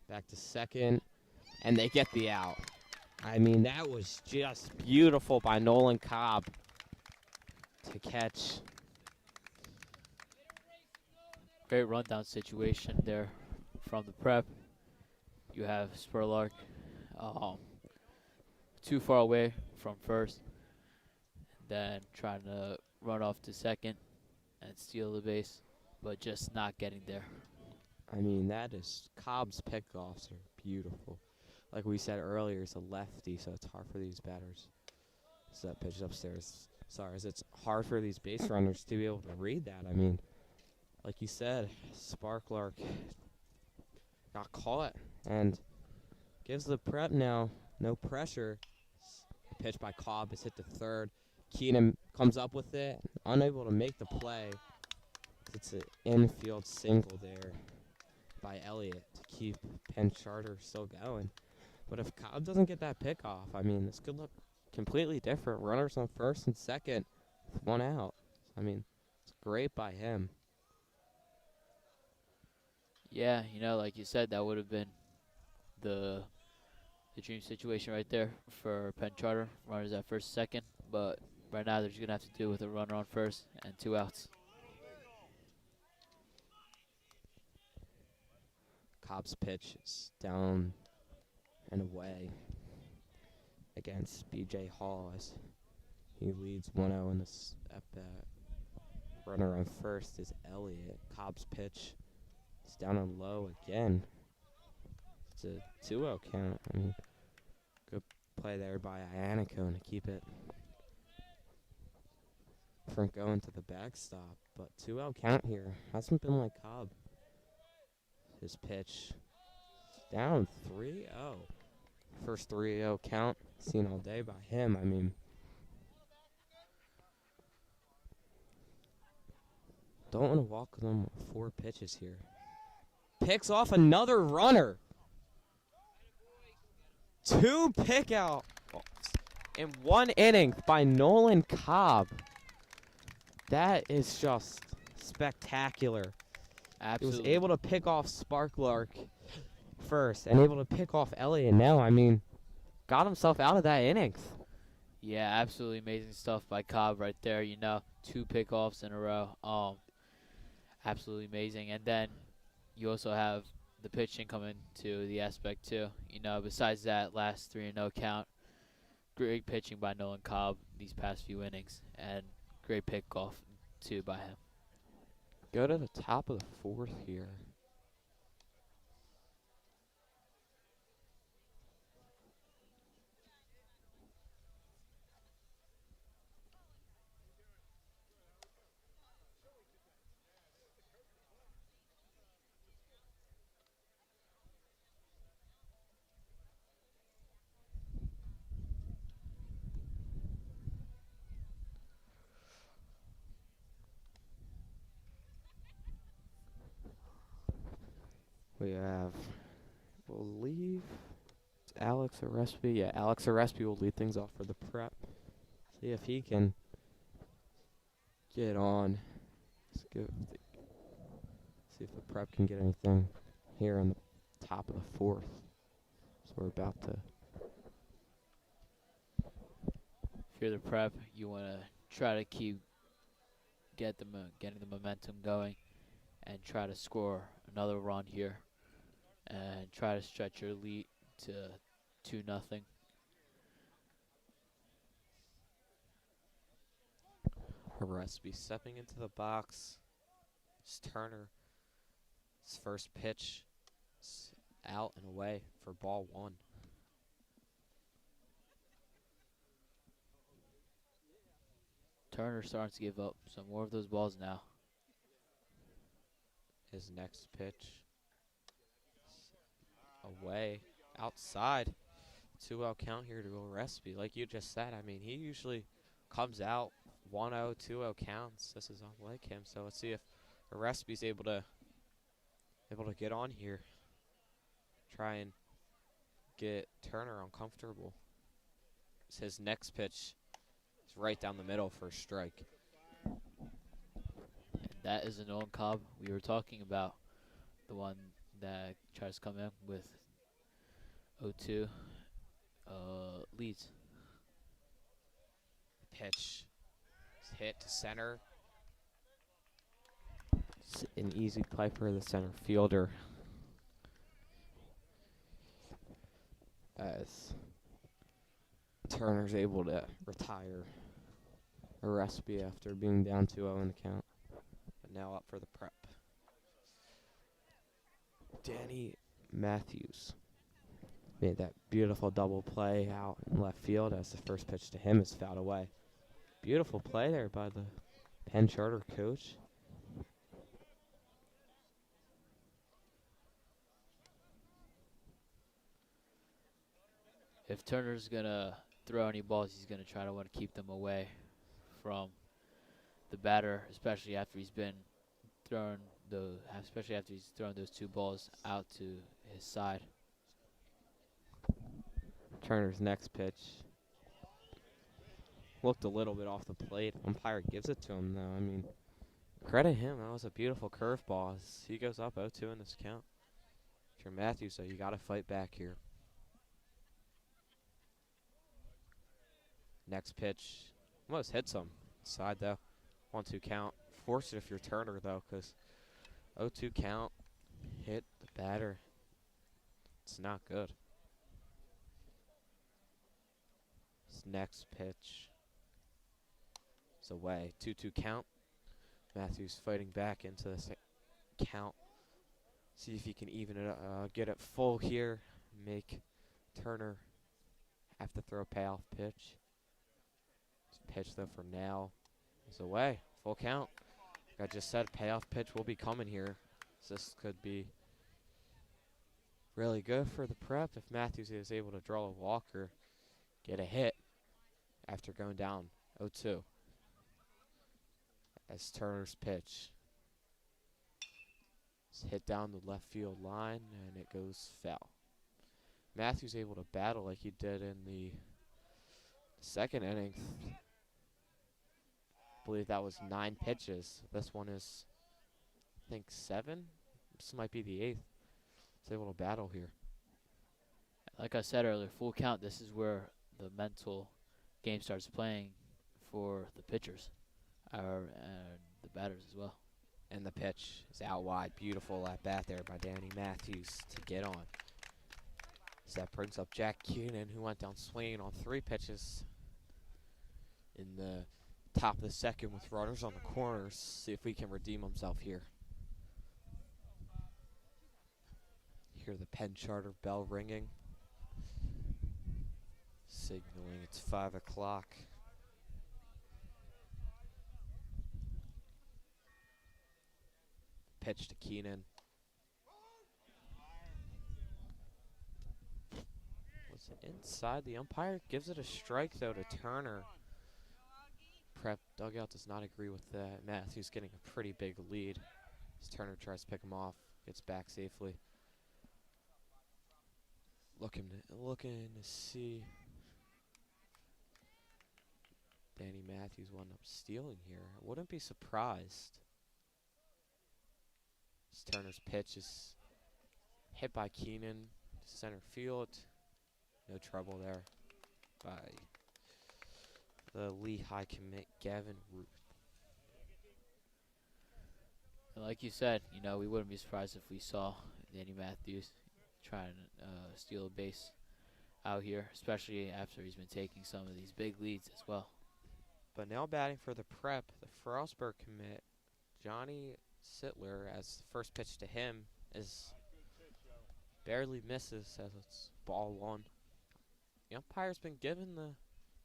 Back to second. And they get the out. I mean, that was just beautiful by Nolan Cobb to catch. Great rundown situation there from the prep. You have Spurlark too far away from first, then trying to run off to second and steal the base, but just not getting there. I mean, Cobb's pickoffs are beautiful. Like we said earlier, he's a lefty, so it's hard for these batters. So that pitch upstairs. Sorry, it's hard for these base runners to be able to read that. I mean, like you said, Sparklark got caught and gives the prep now no pressure. Pitch by Cobb is hit to third. Keenan comes up with it, unable to make the play. It's an infield single there by Elliott to keep Penn Charter still going. But if Cobb doesn't get that pickoff, I mean, this could look completely different. Runners on first and second with one out. I mean, it's great by him. Yeah, like you said, that would have been the dream situation right there for Penn Charter. Runners at first, second, but right now they're just gonna have to deal with a runner on first and 2 outs. Cobb's pitch is down and away against B.J. Hall as he leads 1-0 in this at-bat. Runner on first is Elliott. Cobb's pitch is down and low again. It's a 2-0 count. I mean, good play there by Iannico to keep it from going to the backstop. But 2-0 count here. Hasn't been like Cobb. His pitch down 3-0. First 3-0 count seen all day by him. I mean, don't want to walk them with 4 pitches here. Picks off another runner. 2 pick-outs in 1 inning by Nolan Cobb. That is just spectacular. Absolutely. He was able to pick off Sparklark first and able to pick off Elliott now. I mean, got himself out of that innings. Yeah, absolutely amazing stuff by Cobb right there. 2 pickoffs in a row. Absolutely amazing. And then you also have the pitching coming to the aspect too. Besides that last 3-0 count, great pitching by Nolan Cobb these past few innings, and great pickoff too by him. Go to the top of the 4th here. We have, believe, Alex Orespi. Yeah, Alex Orespi will lead things off for the prep. See if he can get on. See if the prep can get anything here in the top of the 4th. So we're about to. If you're the prep, you want to try to keep getting the momentum going and try to score another run here and try to stretch your lead to 2-0. Orespi stepping into the box. It's Turner. His first pitch is out and away for ball 1. Turner starting to give up some more of those balls now. His next pitch away, outside. 2-0 count here to Oresby. Like you just said, I mean, he usually comes out 1-0, 2-0 counts. This is unlike him. So let's see if Oresby's able to get on here. Try and get Turner uncomfortable. His next pitch is right down the middle for a strike. And that is an Owen Cobb we were talking about, the one that tries to come in with 0-2 leads. Pitch is hit to center. It's an easy play for the center fielder. As Turner's able to retire Oresby after being down 2-0 in the count. But now up for the prep. Danny Matthews made that beautiful double play out in left field as the first pitch to him is fouled away. Beautiful play there by the Penn Charter coach. If Turner's going to throw any balls, he's going to try to want to keep them away from the batter, especially after he's thrown those 2 balls out to his side. Turner's next pitch looked a little bit off the plate. Umpire gives it to him, though. I mean, credit him. That was a beautiful curveball. He goes up 0-2 in this count. If you're Matthews, so you got to fight back here. Next pitch almost hits him. Side, though. 1-2 count. Force it if you're Turner, though, because 0-2 count. Hit the batter. It's not good. His next pitch is away. 2-2 count. Matthews fighting back into this count. See if he can even it, get it full here. Make Turner have to throw a payoff pitch. This pitch, though, for now is away. Full count. Like I just said, payoff pitch will be coming here. So this could be really good for the prep if Matthews is able to draw a walk or get a hit after going down 0-2. As Turner's pitch is hit down the left field line and it goes foul. Matthews able to battle like he did in the second inning. I believe that was 9 pitches. This one is, I think, 7. This might be the 8th. He's able to battle here. Like I said earlier, full count, this is where the mental game starts playing for the pitchers and the batters as well. And the pitch is out wide. Beautiful at bat there by Danny Matthews to get on. So that brings up Jack Keenan, who went down swinging on 3 pitches in the top of the second with runners on the corners. See if he can redeem himself here. Hear the Penn Charter bell ringing, signaling it's 5 o'clock. Pitch to Keenan. Was it inside? The umpire gives it a strike, though, to Turner. Prep dugout does not agree with that. Matthews getting a pretty big lead as Turner tries to pick him off. Gets back safely. Looking to see Danny Matthews wound up stealing here. I wouldn't be surprised. Turner's pitch is hit by Keenan to center field. No trouble there by the Lehigh commit, Gavin Ruth. And like you said, we wouldn't be surprised if we saw Danny Matthews try and steal a base out here, especially after he's been taking some of these big leads as well. But now batting for the prep, the Frostburg commit, Johnny Sittler, as the first pitch to him is barely misses as it's ball 1. The umpire's been given the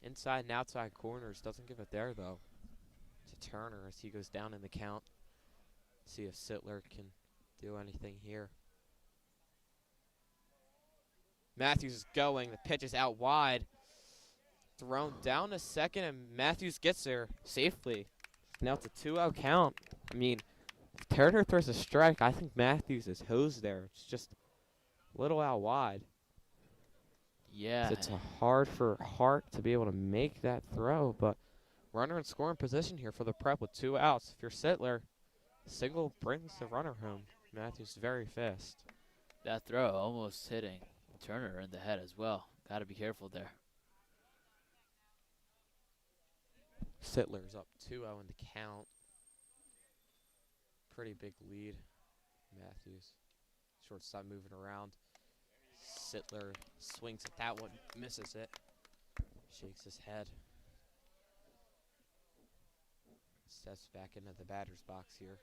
inside and outside corners, doesn't give it there though to Turner as he goes down in the count. See if Sittler can do anything here. Matthews is going. The pitch is out wide. Thrown down to second, and Matthews gets there safely. Now it's a 2-out count. I mean, if Charter throws a strike, I think Matthews is hosed there. It's just a little out wide. Yeah. So it's hard for Hart to be able to make that throw, but runner in scoring position here for the Prep with 2 outs. If you're Sittler, single brings the runner home. Matthews is very fast. That throw almost hitting Turner in the head as well. Got to be careful there. Sittler's up 2-0 in the count. Pretty big lead. Matthews. Shortstop moving around. Sittler swings at that one, misses it. Shakes his head. Steps back into the batter's box here.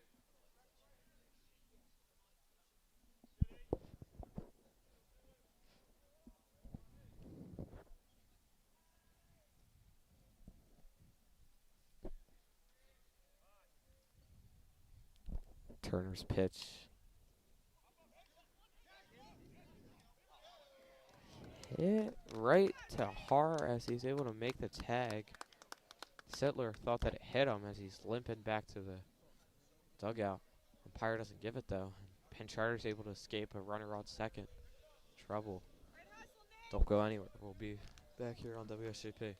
Turner's pitch. Hit right to Hart as he's able to make the tag. Sittler thought that it hit him as he's limping back to the dugout. Umpire doesn't give it though. Penn Charter's able to escape a runner on second. Trouble. Don't go anywhere. We'll be back here on WSJP.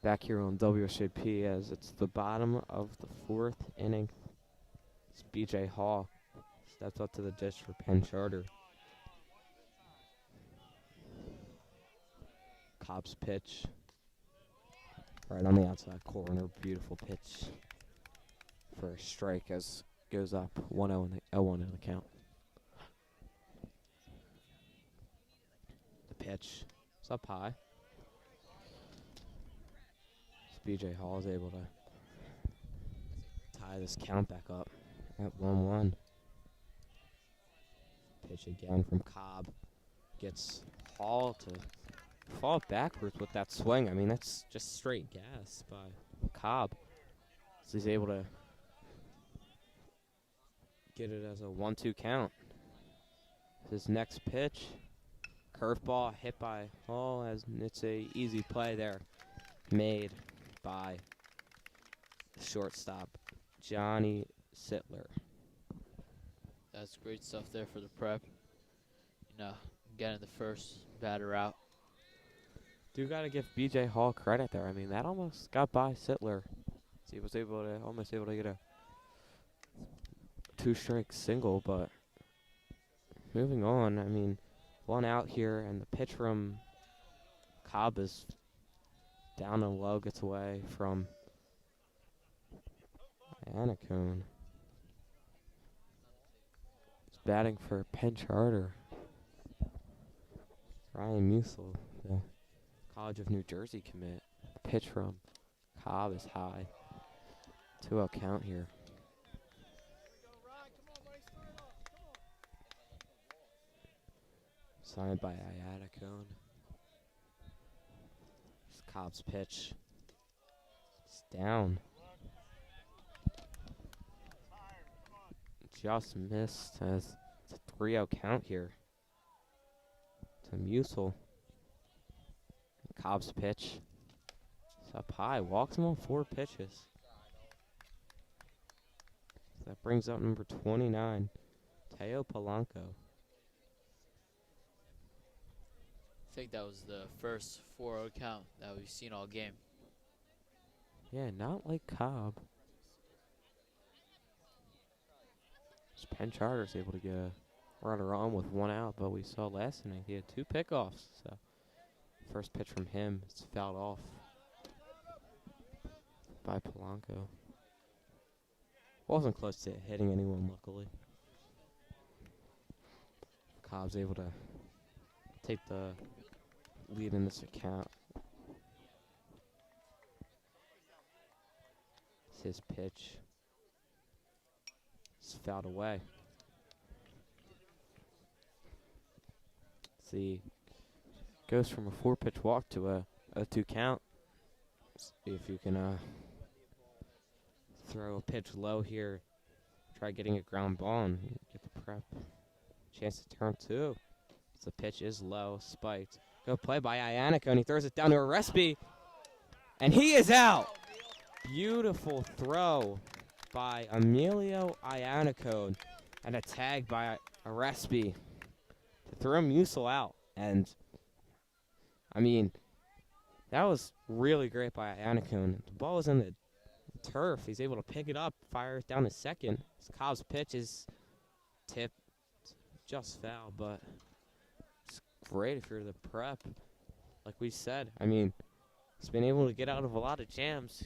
Back here on WSJP as it's the bottom of the 4th inning. It's BJ Hall. Steps up to the dish for Penn Charter. Cobb's pitch. Right on the outside corner. Beautiful pitch for a strike as goes up 1-0 in the 0-1 in the count. The pitch is up high. BJ Hall is able to tie this count back up at 1-1. Pitch again from Cobb. Gets Hall to fall backwards with that swing. I mean, that's just straight gas by Cobb. So he's able to get it as a 1-2 count. His next pitch, curveball hit by Hall, as it's a easy play there, made by shortstop Johnny Sittler. That's great stuff there for the Prep. You know, getting the first batter out. Do got to give BJ Hall credit there. I mean, that almost got by Sittler. So he was almost able to get a 2-strike single, but moving on, I mean, 1 out here, and the pitch from Cobb is down and low, gets away from Anacone. He's batting for Penn Charter. Ryan Musil, the College of New Jersey commit. The pitch from Cobb is high. 2-0 count here. Signed by Iadicone. Cobb's pitch. It's down. Just missed as it's a 3-0 count here. To Musil. Cobb's pitch. It's up high. Walks him on 4 pitches. That brings up number 29, Teo Polanco. I think that was the first 4-0 count that we've seen all game. Yeah, not like Cobb. Penn Charter's able to get a runner on with 1 out, but we saw last inning he had 2 pickoffs. So first pitch from him, it's fouled off by Polanco. Wasn't close to hitting anyone, luckily. Cobb's able to take the lead in this account. It's his pitch. It's fouled away. See, goes from a 4-pitch walk to a 2 count. See if you can throw a pitch low here. Try getting a ground ball and get the prep. Chance to turn 2. The pitch is low, spiked. Good play by Ianico, and he throws it down to Arespi. And he is out! Beautiful throw by Emilio Ianico. And a tag by Arespi to throw Musil out. And, I mean, that was really great by Ianico. The ball was in the turf. He's able to pick it up, fire it down to second. Cobb's pitch is tipped, just foul, but it's great if you're the prep. Like we said, I mean, he's been able to get out of a lot of jams.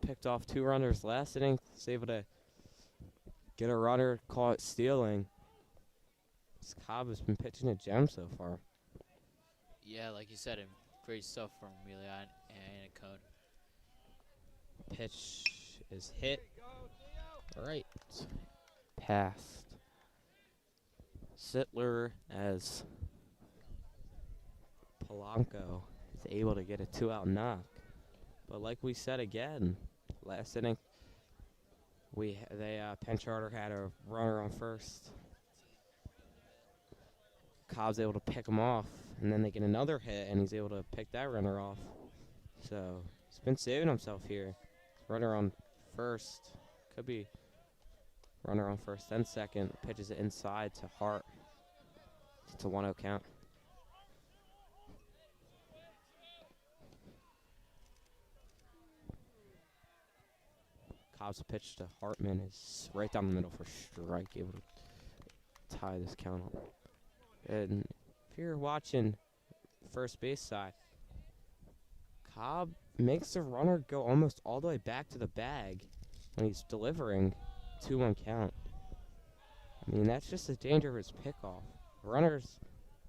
Picked off 2 runners last inning. He's able to get a runner, call it stealing. This Cobb has been pitching a gem so far. Yeah, like you said, great stuff from Emilio Ianico. Pitch is hit. Right. Passed. Sittler as Polanco is able to get a 2-out knock. But like we said again, last inning, Penn Charter had a runner on first. Cobb's able to pick him off, and then they get another hit, and he's able to pick that runner off. So he's been saving himself here. Runner on first. Could be runner on first, then second. Pitches it inside to Hart. It's a 1-0 count. Cobb's pitch to Hartman is right down the middle for strike, able to tie this count up. And if you're watching first base side, Cobb makes the runner go almost all the way back to the bag when he's delivering 2-1 count. I mean, that's just the danger of his pickoff. Runners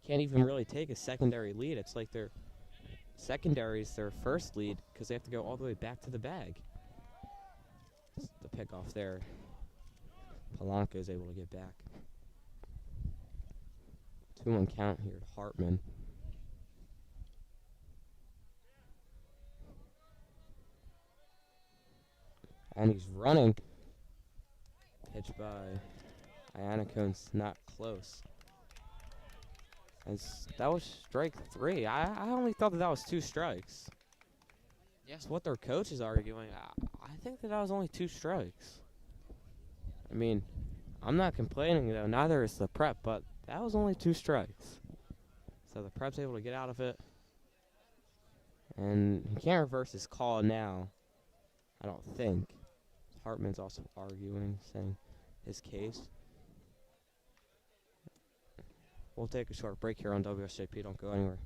can't even really take a secondary lead. It's like their secondary is their first lead because they have to go all the way back to the bag. It's the pickoff there. Polanco is able to get back. 2-1 count here to Hartman. And he's running. Pitch by Ianicone's not close. That was strike 3. I only thought that was 2 strikes. Yeah. That's what their coach is arguing. I think that was only 2 strikes. I mean, I'm not complaining, though. Neither is the prep, but that was only 2 strikes. So the prep's able to get out of it. And he can't reverse his call now, I don't think. Hartman's also arguing, saying his case. We'll take a short break here on WSJP. Don't go anywhere.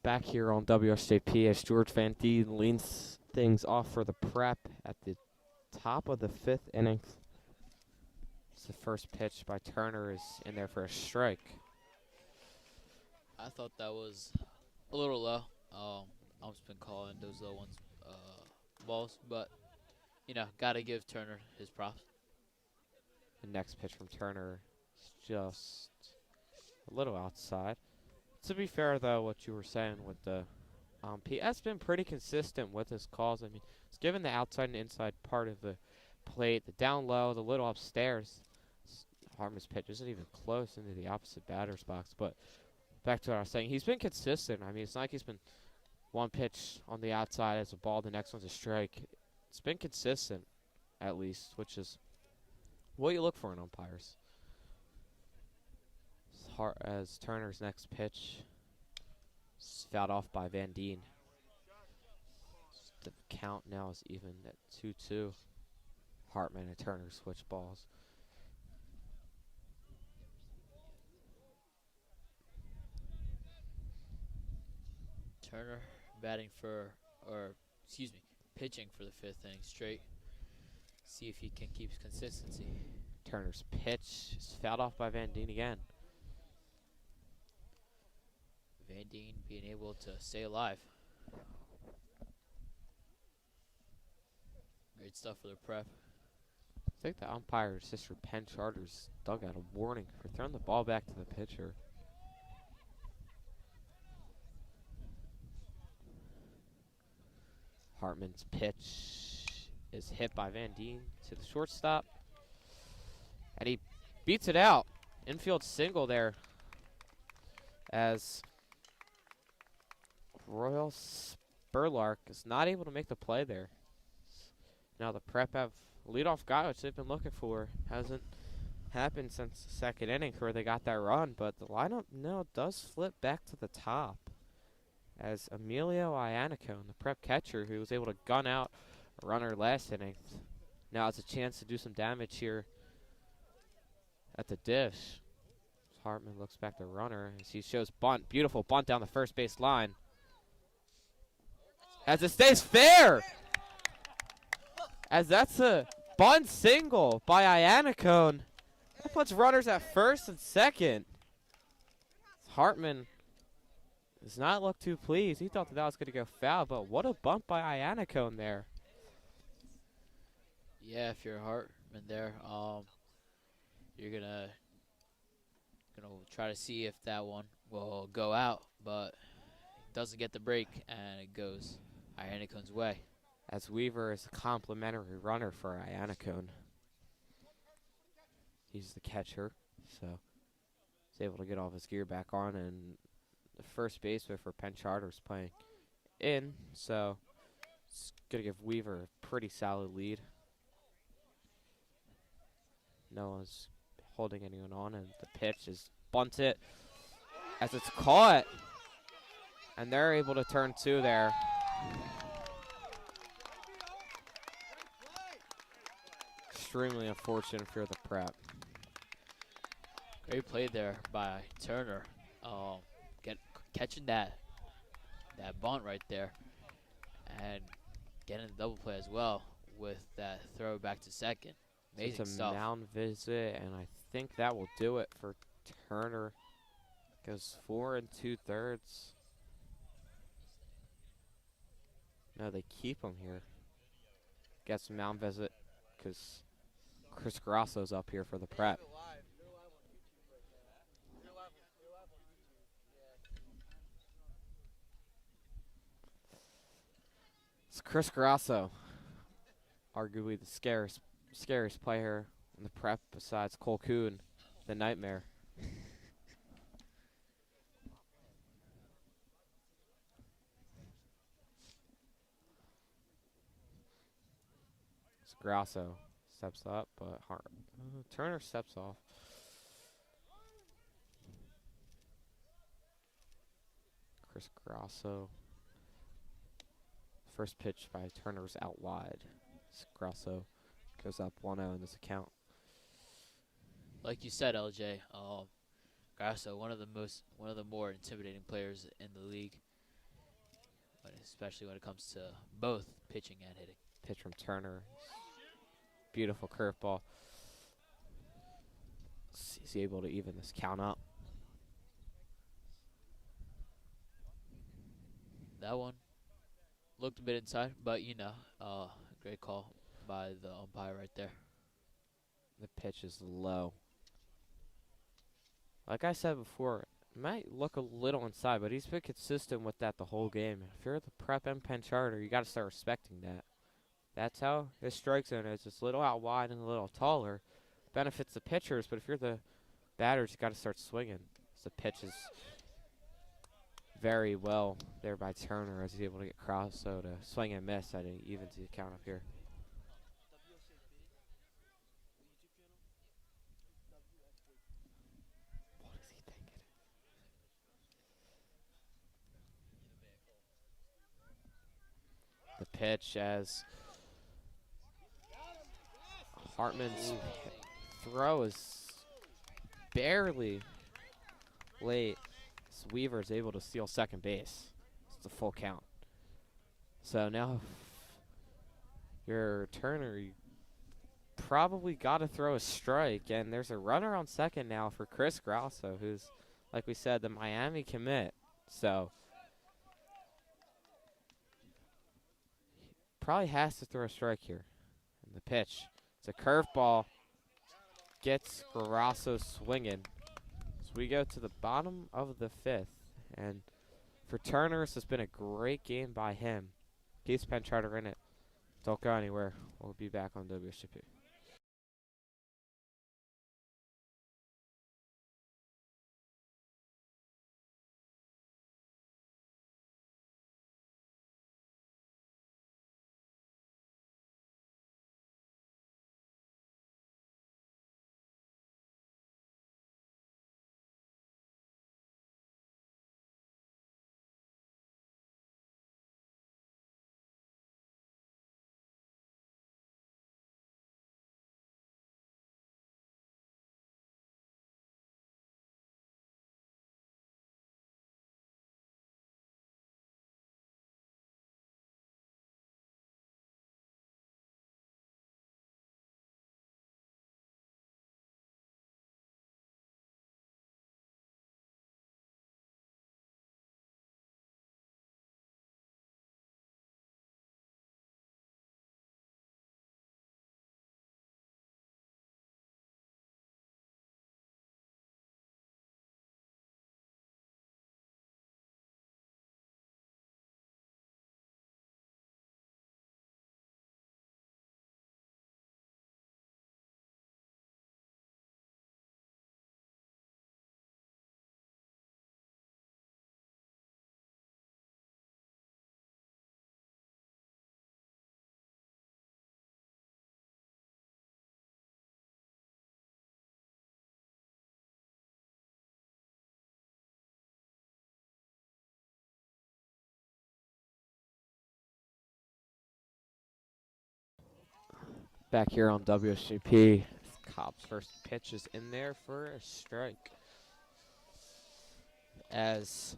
Back here on WSJP as George Van Deen leans things off for the Prep at the top of the 5th inning. It's the first pitch by Turner is in there for a strike. I thought that was a little low. I've just been calling those low ones balls, but gotta give Turner his props. The next pitch from Turner is just a little outside. To be fair, though, what you were saying with the PS been pretty consistent with his calls. I mean, it's given the outside and inside part of the plate, the down low, the little upstairs. Hartman's pitch isn't even close into the opposite batter's box. But back to what I was saying, he's been consistent. I mean, it's not like he's been one pitch on the outside as a ball, the next one's a strike. It's been consistent, at least, which is what you look for in umpires. As Turner's next pitch is fouled off by Van Deen. The count now is even at 2-2. Hartman and Turner switch balls. Turner pitching for the 5th inning straight. See if he can keep consistency. Turner's pitch is fouled off by Van Deen again. Van Deen being able to stay alive. Great stuff for the Prep. I think the umpire's sister Penn Charter's dug out a warning for throwing the ball back to the pitcher. Hartman's pitch is hit by Van Deen to the shortstop. And he beats it out. Infield single there as Royal Spurlark is not able to make the play there. Now the Prep have a leadoff guy, which they've been looking for. Hasn't happened since the 2nd inning where they got that run, but the lineup now does flip back to the top as Emilio Iannicone, the Prep catcher, who was able to gun out a runner last inning, now has a chance to do some damage here at the dish. Hartman looks back to runner as he shows bunt. Beautiful bunt down the first base line. As it stays fair. As that's a bunt single by Iannicone. That puts runners at first and second. Hartman does not look too pleased. He thought that was going to go foul, but what a bump by Iannicone there. Yeah, if you're Hartman there, you're gonna try to see if that one will go out, but doesn't get the break, and it goes Iannicone's way. As Weaver is a complimentary runner for Iannicone. He's the catcher, so he's able to get all of his gear back on, and the first baseman for Penn Charter is playing in, so it's going to give Weaver a pretty solid lead. No one's holding anyone on, and the pitch is bunted as it's caught, and they're able to turn 2 there. Extremely unfortunate for the Prep. Great play there by Turner. Catching that bunt right there, and getting the double play as well with that throw back to second. Amazing it's a stuff. mound visit, and I think that will do it for Turner. Goes 4 2/3. No, they keep him here. Gets a mound visit because Chris Grasso's up here for the Prep. It's Chris Grasso, arguably the scariest player in the Prep besides Cole Kuhn, the Nightmare. Grasso steps up, but Turner steps off. Chris Grasso. First pitch by Turner's out wide. Grasso goes up 1-0 in this account. Like you said, LJ, Grasso, one of the more intimidating players in the league. especially when it comes to both pitching and hitting. Pitch from Turner. Beautiful curveball. He's able to even this count up. That one looked a bit inside, but great call by the umpire right there. The pitch is low. Like I said before, it might look a little inside, but he's been consistent with that the whole game. If you're the Prep and Penn Charter, you got to start respecting that. That's how his strike zone is. It's a little out wide and a little taller. Benefits the pitchers, but if you're the batters, you got to start swinging. The pitch is very well there by Turner as he's able to get cross, so to swing and miss, and he evens the count up here. What is he thinking? The pitch as Hartman's throw is barely late. So Weaver is able to steal second base. It's a full count. So now your Turner, you probably got to throw a strike. And there's a runner on second now for Chris Grosso, who's, like we said, the Miami commit. So probably has to throw a strike here. And the pitch, it's a curveball. Gets Grosso swinging. So we go to the bottom of the fifth. And for Turner, this has been a great game by him. Keeps Penn Charter in it. Don't go anywhere. We'll be back on WSGP. Back here on WSGP. Cobb's first pitch is in there for a strike. As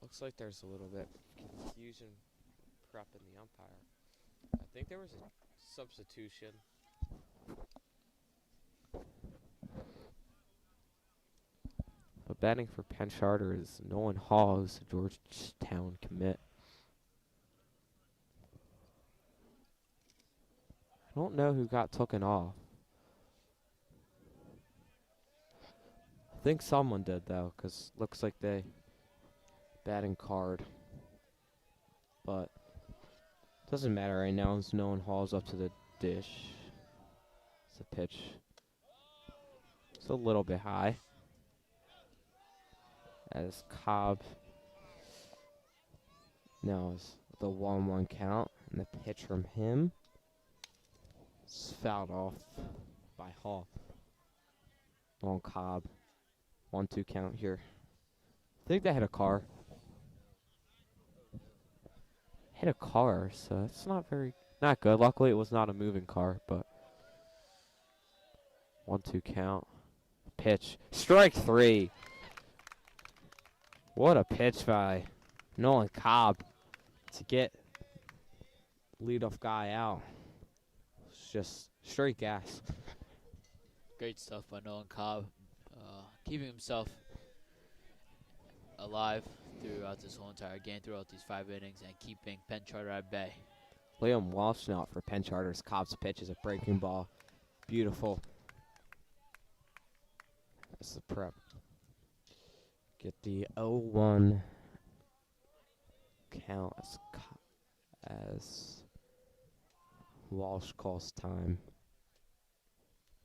looks like there's a little bit of confusion prep in the umpire. I think there was a substitution. But batting for Penn Charter is Nolan Hall, who's a Georgetown commit. I don't know who got taken off. I think someone did, though, because looks like they batting card. But doesn't matter right now. It's Nolan Hall's up to the dish. It's a pitch. It's a little bit high. As Cobb now is the 1-1 count, and the pitch from him is fouled off by Hall. On Cobb, 1-2 count here. I think they hit a car. Hit a car, so it's not good. Luckily, it was not a moving car, but 1-2 count. Pitch, strike 3. What a pitch by Nolan Cobb to get leadoff guy out. It's just straight gas. Great stuff by Nolan Cobb, keeping himself alive throughout this whole entire game, throughout these 5 innings, and keeping Penn Charter at bay. Liam Walsh now for Penn Charter's. Cobb's pitch is a breaking ball. Beautiful. That's the prep. Get the 0-1 count as Walsh calls time.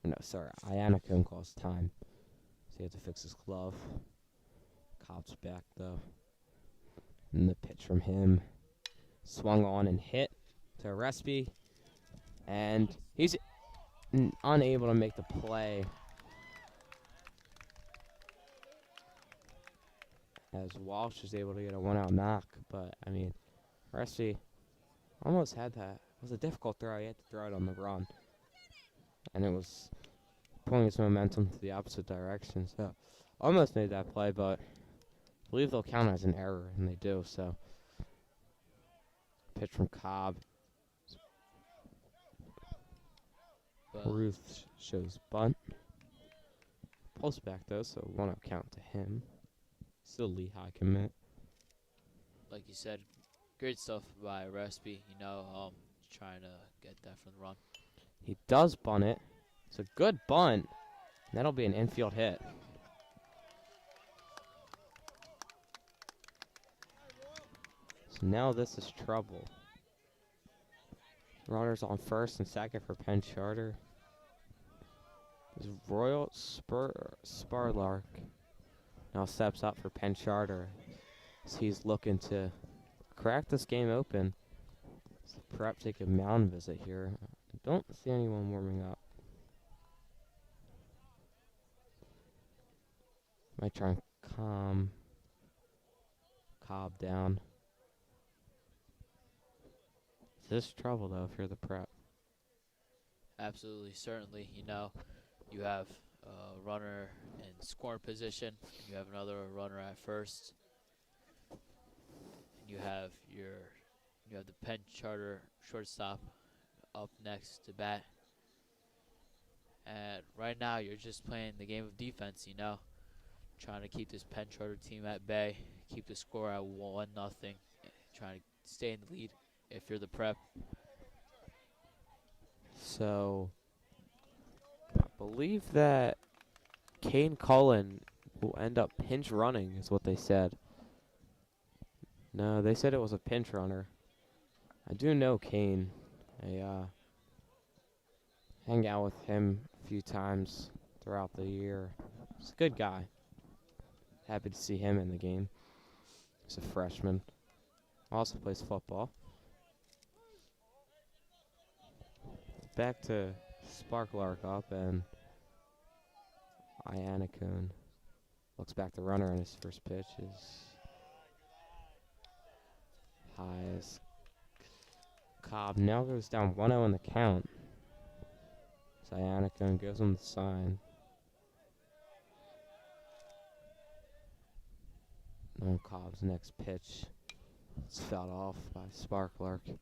No, sorry, Iannacone calls time. So he had to fix his glove. Cobb's back though. And the pitch from him swung on and hit to Respi, and he's unable to make the play as Walsh is able to get a 1-out knock. But I mean, Respi almost had that. It was a difficult throw. He had to throw it on the run, and it was pulling his momentum to the opposite direction. So almost made that play, but I believe they'll count it as an error, and they do. So pitch from Cobb. Ruth shows bunt. Pulls back though, so 1-out count to him. Still Lehigh commit. Like you said, great stuff by Respi. Trying to get that from the run. He does bunt it. It's a good bunt. That'll be an infield hit. So now this is trouble. Runners on first and second for Penn Charter. Royal Sparlark now steps up for Penn Charter as he's looking to crack this game open. So perhaps take a mound visit here. I don't see anyone warming up. Might try and calm Cobb down. This is trouble though if you're the prep. Absolutely, certainly. You have a runner in scoring position. You have another runner at first. You have the Penn Charter shortstop up next to bat. And right now you're just playing the game of defense, trying to keep this Penn Charter team at bay, keep the score at 1-0, trying to stay in the lead if you're the prep. So I believe that Kane Cullen will end up pinch running is what they said. No, they said it was a pinch runner. I do know Kane. I hang out with him a few times throughout the year. He's a good guy. Happy to see him in the game. He's a freshman. Also plays football. Back to Sparklark up, and Iannacone looks back the runner on his first pitch is high as Cobb now goes down 1-0 in the count. So Iannacone gives him the sign. On Cobb's next pitch, it's fouled off by Sparklark.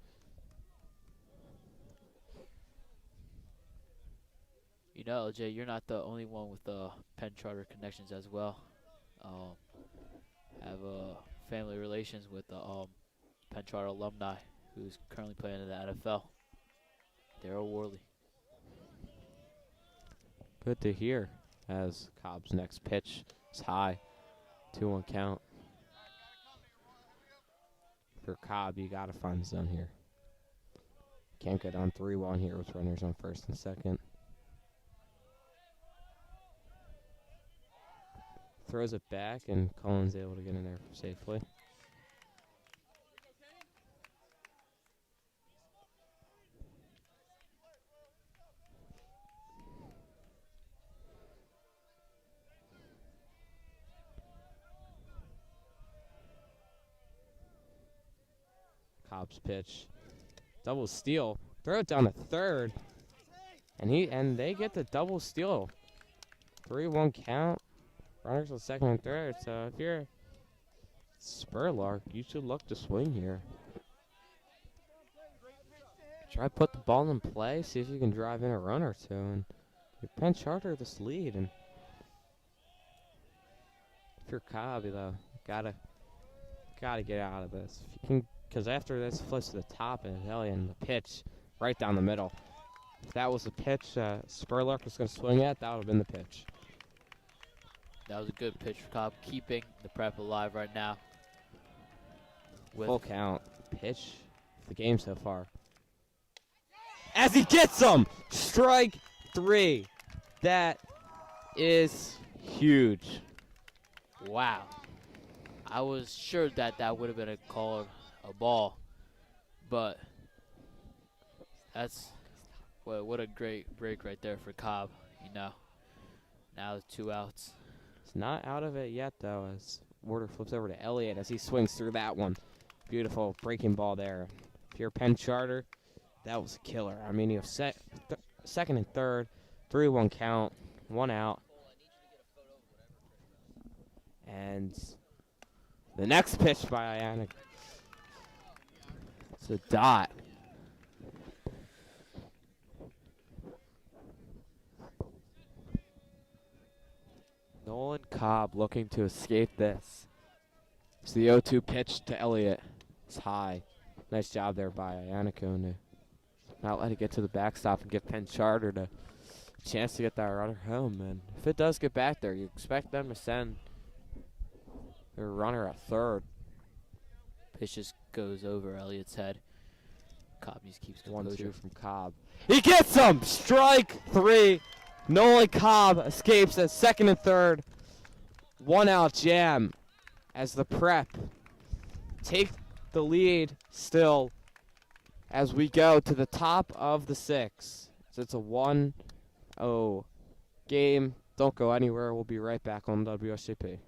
Jay, you're not the only one with Penn Charter connections as well. Have family relations with the Penn Charter alumni who's currently playing in the NFL, Daryl Worley. Good to hear as Cobb's next pitch is high. 2-1 count. For Cobb, you got to find the zone here. Can't go down 3-1 here with runners on first and second. Throws it back, and Cullen's able to get in there safely. Cobb's pitch. Double steal. Throw it down to third. And they get the double steal. 3-1 count. Runners on second and third. So if you're Spurlark, you should look to swing here. Try to put the ball in play, see if you can drive in a run or two, and give Penn Charter this lead. And if you're Cobby, though, gotta get out of this. If you can, because after this flips to the top and the pitch right down the middle. If that was the pitch Spurlark was going to swing at, that would have been the pitch. That was a good pitch for Cobb, keeping the Prep alive right now. Full count. Pitch of the game so far. As he gets him! Strike 3. That is huge. Wow. I was sure that would have been a ball. But that's what a great break right there for Cobb, you know. Now the 2 outs. It's not out of it yet, though, as Warder flips over to Elliott as he swings through that one. Beautiful breaking ball there. If you're Penn Charter, that was a killer. I mean, you have second and third, 3-1 count, 1 out. And the next pitch by Ionic. It's a dot. Nolan Cobb looking to escape this. It's the 0-2 pitch to Elliott. It's high. Nice job there by Ionico to not let it get to the backstop and give Penn Charter a chance to get that runner home. And if it does get back there, you expect them to send their runner at third. Pitch just goes over Elliott's head. Cobb just keeps composure. 1-2 from Cobb. He gets him! Strike 3. Nolan Cobb escapes at second and third. 1 out jam as the Prep take the lead still as we go to the top of the 6. So it's a 1-0 game. Don't go anywhere. We'll be right back on WSJP.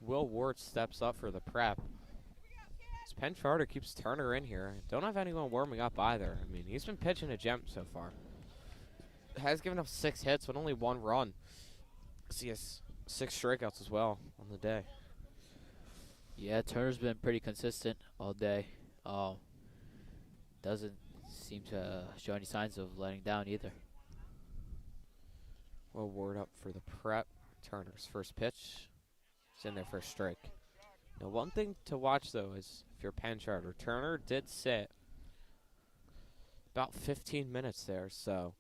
Will Ward steps up for the Prep. As Penn Charter keeps Turner in here. Don't have anyone warming up either. I mean, he's been pitching a gem so far. Has given up 6 hits, but only 1 run. He has 6 strikeouts as well on the day. Yeah, Turner's been pretty consistent all day. Doesn't seem to show any signs of letting down either. Will Ward up for the Prep. Turner's first pitch. It's in there for a strike. Now, one thing to watch, though, is if you're Penn Charter, Turner did sit about 15 minutes there, so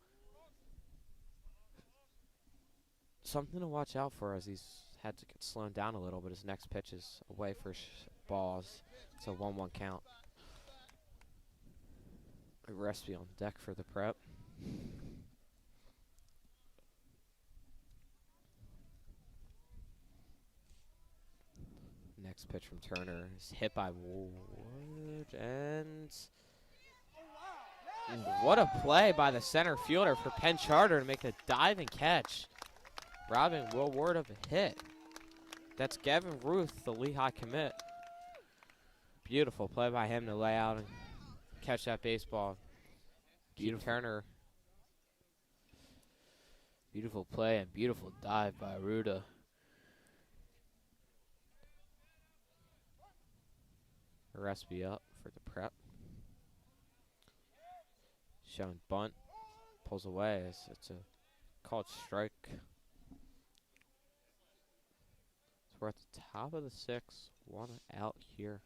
something to watch out for as he's had to get slowed down a little, but his next pitch is away for balls. It's a 1-1 count. Recipe on deck for the Prep. Next pitch from Turner is hit by Ward, and what a play by the center fielder for Penn Charter to make a diving catch, robbing Will Ward of a hit. That's Gavin Ruth, the Lehigh commit. Beautiful play by him to lay out and catch that baseball. Keep Turner. Beautiful play and beautiful dive by Ruda. Recipe up for the Prep. showing bunt. Pulls away. It's a called strike. So we're at the top of the 6th. 1 out here.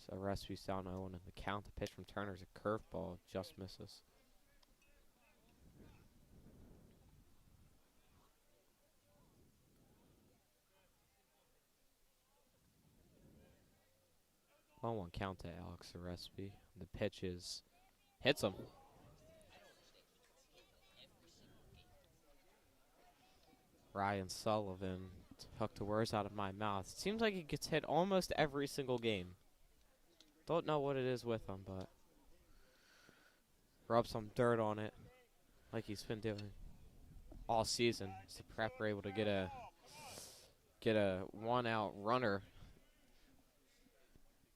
So Respi's down 0 in the count. The pitch from Turner's a curveball. Just misses. On 1 count to Alex Respi. The pitch hits him. Ryan Sullivan took the words out of my mouth. Seems like he gets hit almost every single game. Don't know what it is with him, but rub some dirt on it like he's been doing all season. So Prep were able to get a 1 out runner.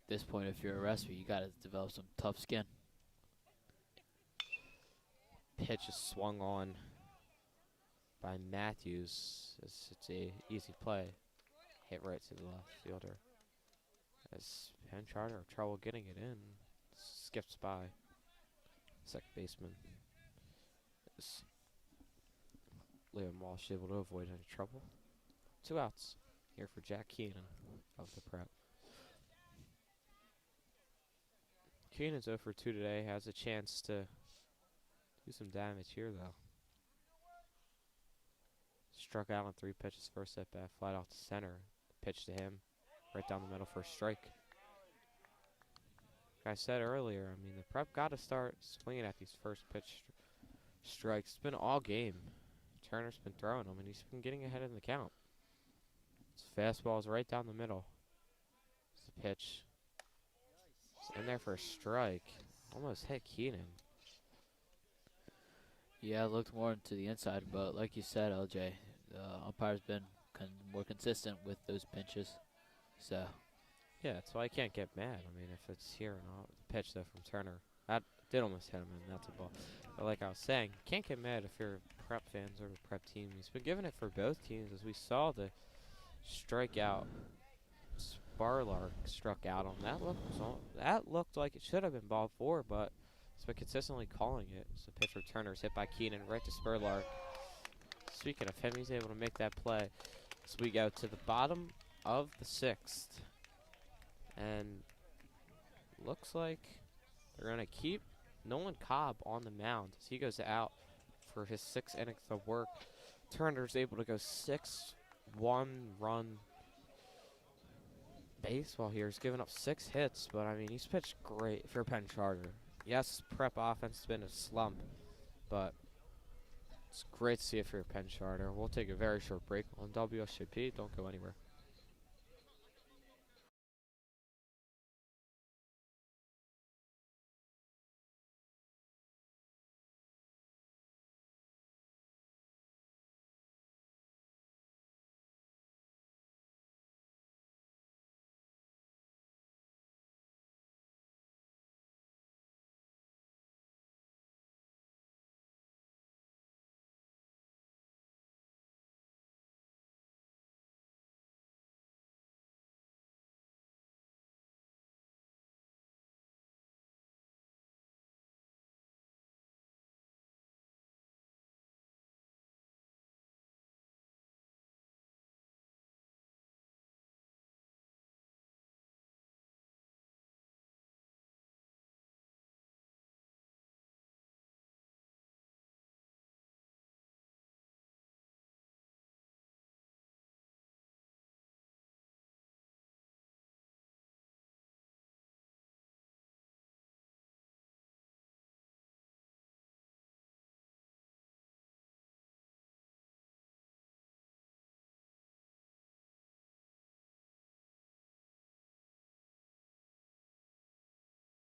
At this point, if you're a wrestler, you got to develop some tough skin. Pitch is swung on by Matthews. It's a easy play. Hit right to the left fielder. As Penn Charter have trouble getting it in. Skips by. Second baseman. Is Liam Walsh able to avoid any trouble. 2 outs here for Jack Keenan of the Prep. Keenan's 0 for 2 today. Has a chance to do some damage here, though. Struck out on 3 pitches. First at bat, flat out to center. Pitch to him, right down the middle for a strike. Like I said earlier, I mean, the Prep got to start swinging at these first pitch strikes. It's been all game. Turner's been throwing them, and he's been getting ahead in the count. His fastball is right down the middle. It's the pitch. It's in there for a strike. Almost hit Keenan. Yeah, it looked more to the inside, but like you said, LJ, the umpire's been more consistent with those pinches. So yeah, that's why I can't get mad. I mean, if it's here or not. The pitch, though, from Turner. That did almost hit him, and that's a ball. But like I was saying, you can't get mad if you're Prep fans or the Prep team. He's been giving it for both teams. As we saw the strikeout, Sparlark struck out on that looked like it should have been ball 4, but he's been consistently calling it. So pitcher Turner's hit by Keenan right to Sparlark. Speaking of him, he's able to make that play. So we go to the bottom of the 6th. And looks like they're going to keep Nolan Cobb on the mound as he goes out for his 6th innings of work. Turner's able to go 6-1-run baseball here. He's given up 6 hits, but I mean, he's pitched great for Penn Charter. Yes, Prep offense has been a slump, but it's great to see it for Penn Charter. We'll take a very short break on WSJP. Don't go anywhere.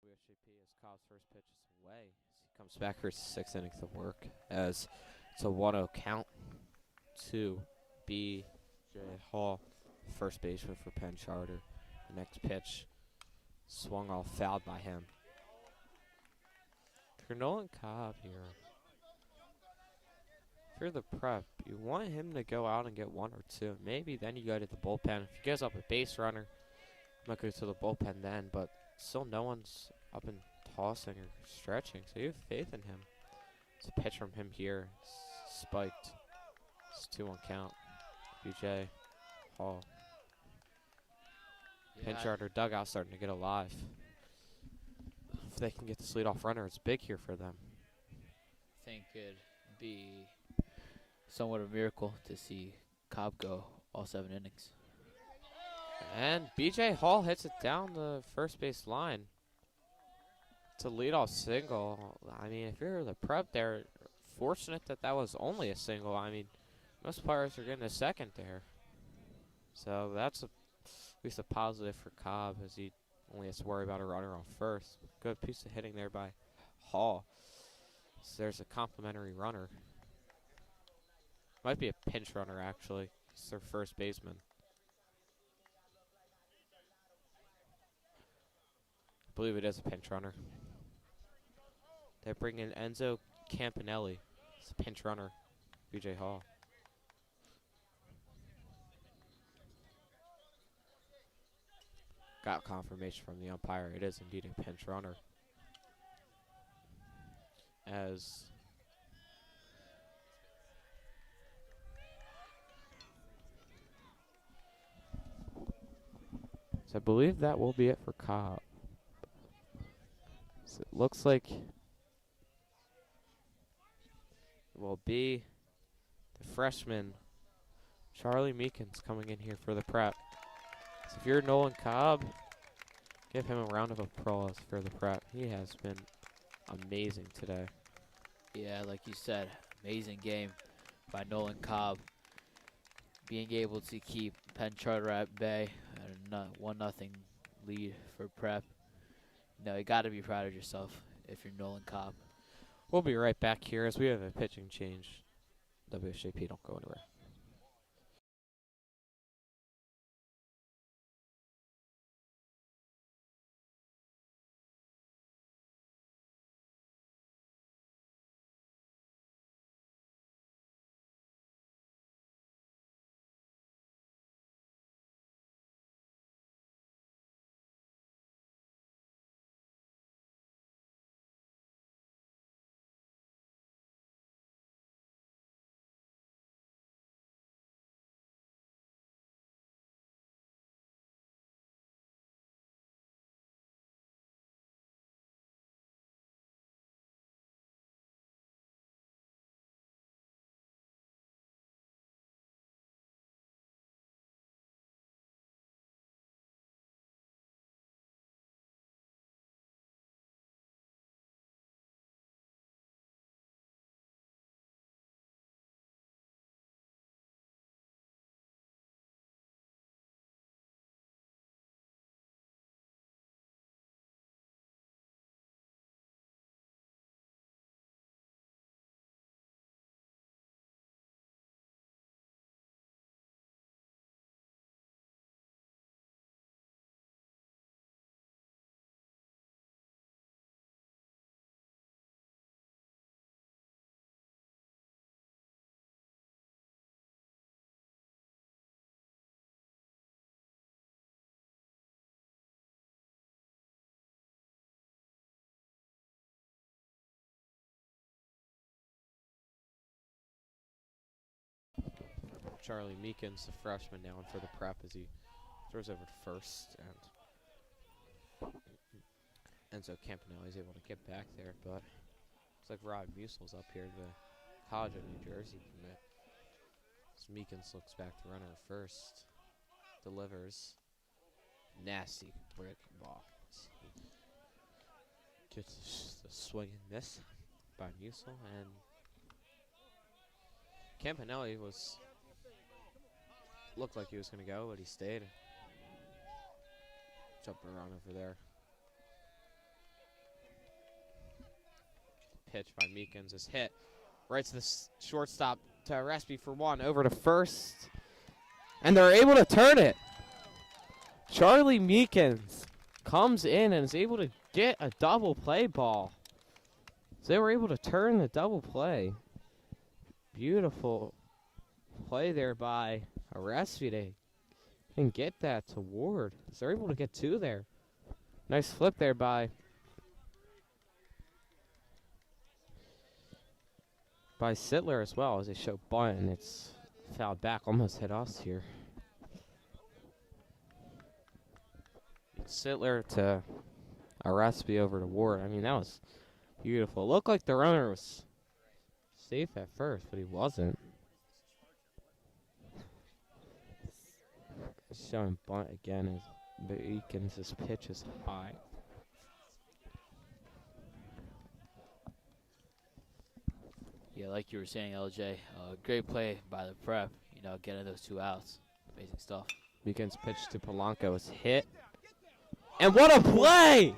WSJP as Cobb's first pitch is away. As he comes back for his 6th innings of work as it's a 1-0 count to B.J. Hall, first baseman for Penn Charter. The next pitch swung off, fouled by him. For Nolan Cobb here, if you're the Prep, you want him to go out and get 1 or 2. Maybe then you go to the bullpen. If he gives up a base runner, might go to the bullpen then, but still no one's up and tossing or stretching, so you have faith in him. It's a pitch from him here. Spiked. It's 2-1 count. BJ Hall. Penn Charter dugout starting to get alive. If they can get this leadoff runner, it's big here for them. I think it'd be somewhat of a miracle to see Cobb go all 7 innings. And BJ Hall hits it down the first base line. It's a leadoff single. I mean, if you're the prep there, fortunate that that was only a single. I mean, most players are getting a second there. So that's at least a positive for Cobb, as he only has to worry about a runner on first. Good piece of hitting there by Hall. So there's a complimentary runner. Might be a pinch runner, actually. It's their first baseman. I believe it is a pinch runner. They bring in Enzo Campanelli. It's a pinch runner. BJ Hall. Got confirmation from the umpire. It is indeed a pinch runner. So I believe that will be it for Cobb. So it looks like it will be the freshman, Charlie Meekins, coming in here for the prep. So if you're Nolan Cobb, give him a round of applause for the prep. He has been amazing today. Yeah, like you said, amazing game by Nolan Cobb. Being able to keep Penn Charter at bay at a 1-0 lead for prep. No, you got to be proud of yourself if you're Nolan Cobb. We'll be right back here as we have a pitching change. WSJP, don't go anywhere. Charlie Meekins, the freshman, now in for the prep as he throws over to first, and Enzo Campanelli is able to get back there, but looks like Rod Musel's up here, the College of New Jersey commit. As Meekins looks back to runner at first, delivers, nasty break ball. Gets the swing and miss by Musel, and Campanelli looked like he was going to go, but he stayed. Jumping around over there. Pitch by Meekins is hit right to the shortstop to Respi for one, over to first, and they're able to turn it. Charlie Meekins comes in and is able to get a double play ball. So they were able to turn the double play. Beautiful play there by Respi and get that to Ward. So they're able to get two there. Nice flip there by Sittler as well as they show bunt, and it's fouled back. Almost hit us here. Sittler to Arespi over to Ward. I mean, that was beautiful. It looked like the runner was safe at first, but he wasn't. Showing bunt again as Beacons' pitch is high. Yeah, like you were saying, LJ, great play by the prep. You know, getting those 2 outs. Amazing stuff. Beacons' pitch to Polanco is hit. And what a play!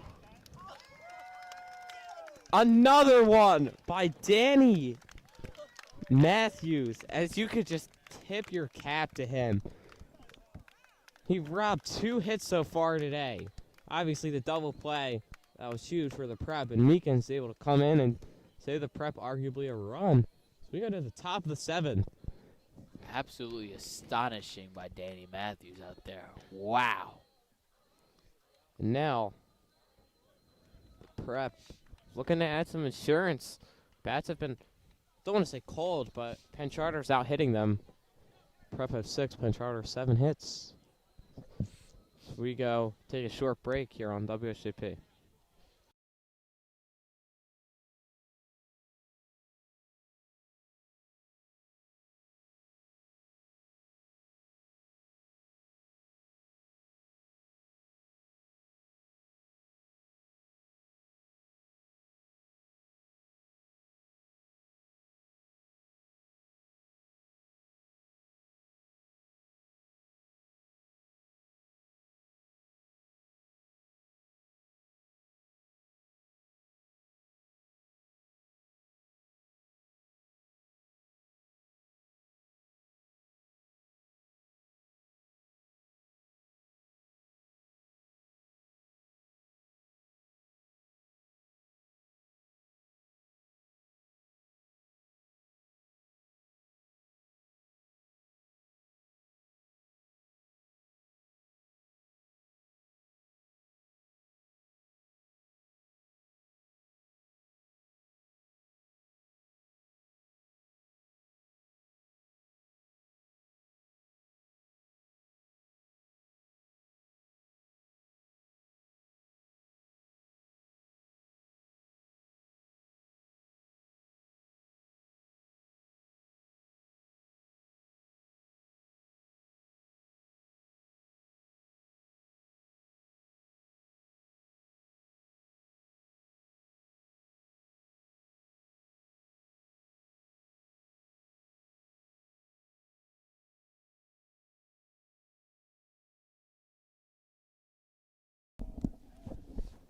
Another one by Danny Matthews, as you could just tip your cap to him. He robbed 2 hits so far today. Obviously, the double play, that was huge for the prep, and Meekins able to come in and save the prep arguably a run. So we go to the top of the 7th. Absolutely astonishing by Danny Matthews out there. Wow. And now, prep looking to add some insurance. Bats have been, don't want to say cold, but Penn Charter's out hitting them. Prep have 6, Penn Charter 7 hits. So we go take a short break here on WSJP.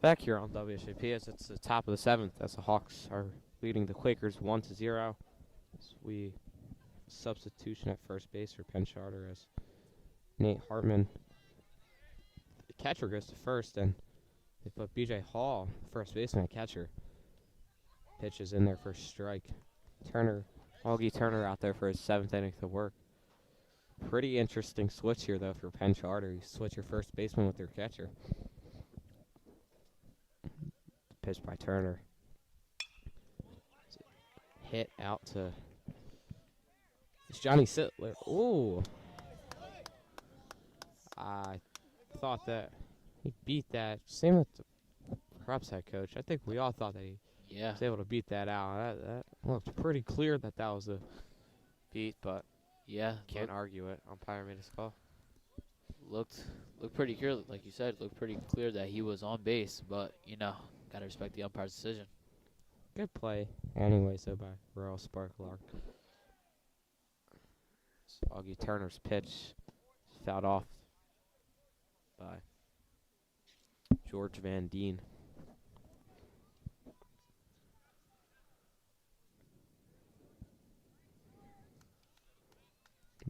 Back here on WSJP as it's the top of the 7th as the Hawks are leading the Quakers 1-0. As we substitution at first base for Penn Charter as Nate Hartman, the catcher, goes to first, and they put BJ Hall, first baseman, at catcher. Pitch is in there for a strike. Augie Turner out there for his 7th inning of work. Pretty interesting switch here, though, for Penn Charter. You switch your first baseman with your catcher. Pitch by Turner. Hit out to it's Johnny Sittler. Ooh. I thought that he beat that. Same with the Preps head coach. I think we all thought that he was able to beat that out. That looked pretty clear that was a beat, but can't argue it. Umpire made his call. Looked pretty clear, like you said. Looked pretty clear that he was on base, but gotta respect the umpire's decision. Good play, anyway. So by Royal Sparklark. So Augie Turner's pitch fouled off by George Van Deen.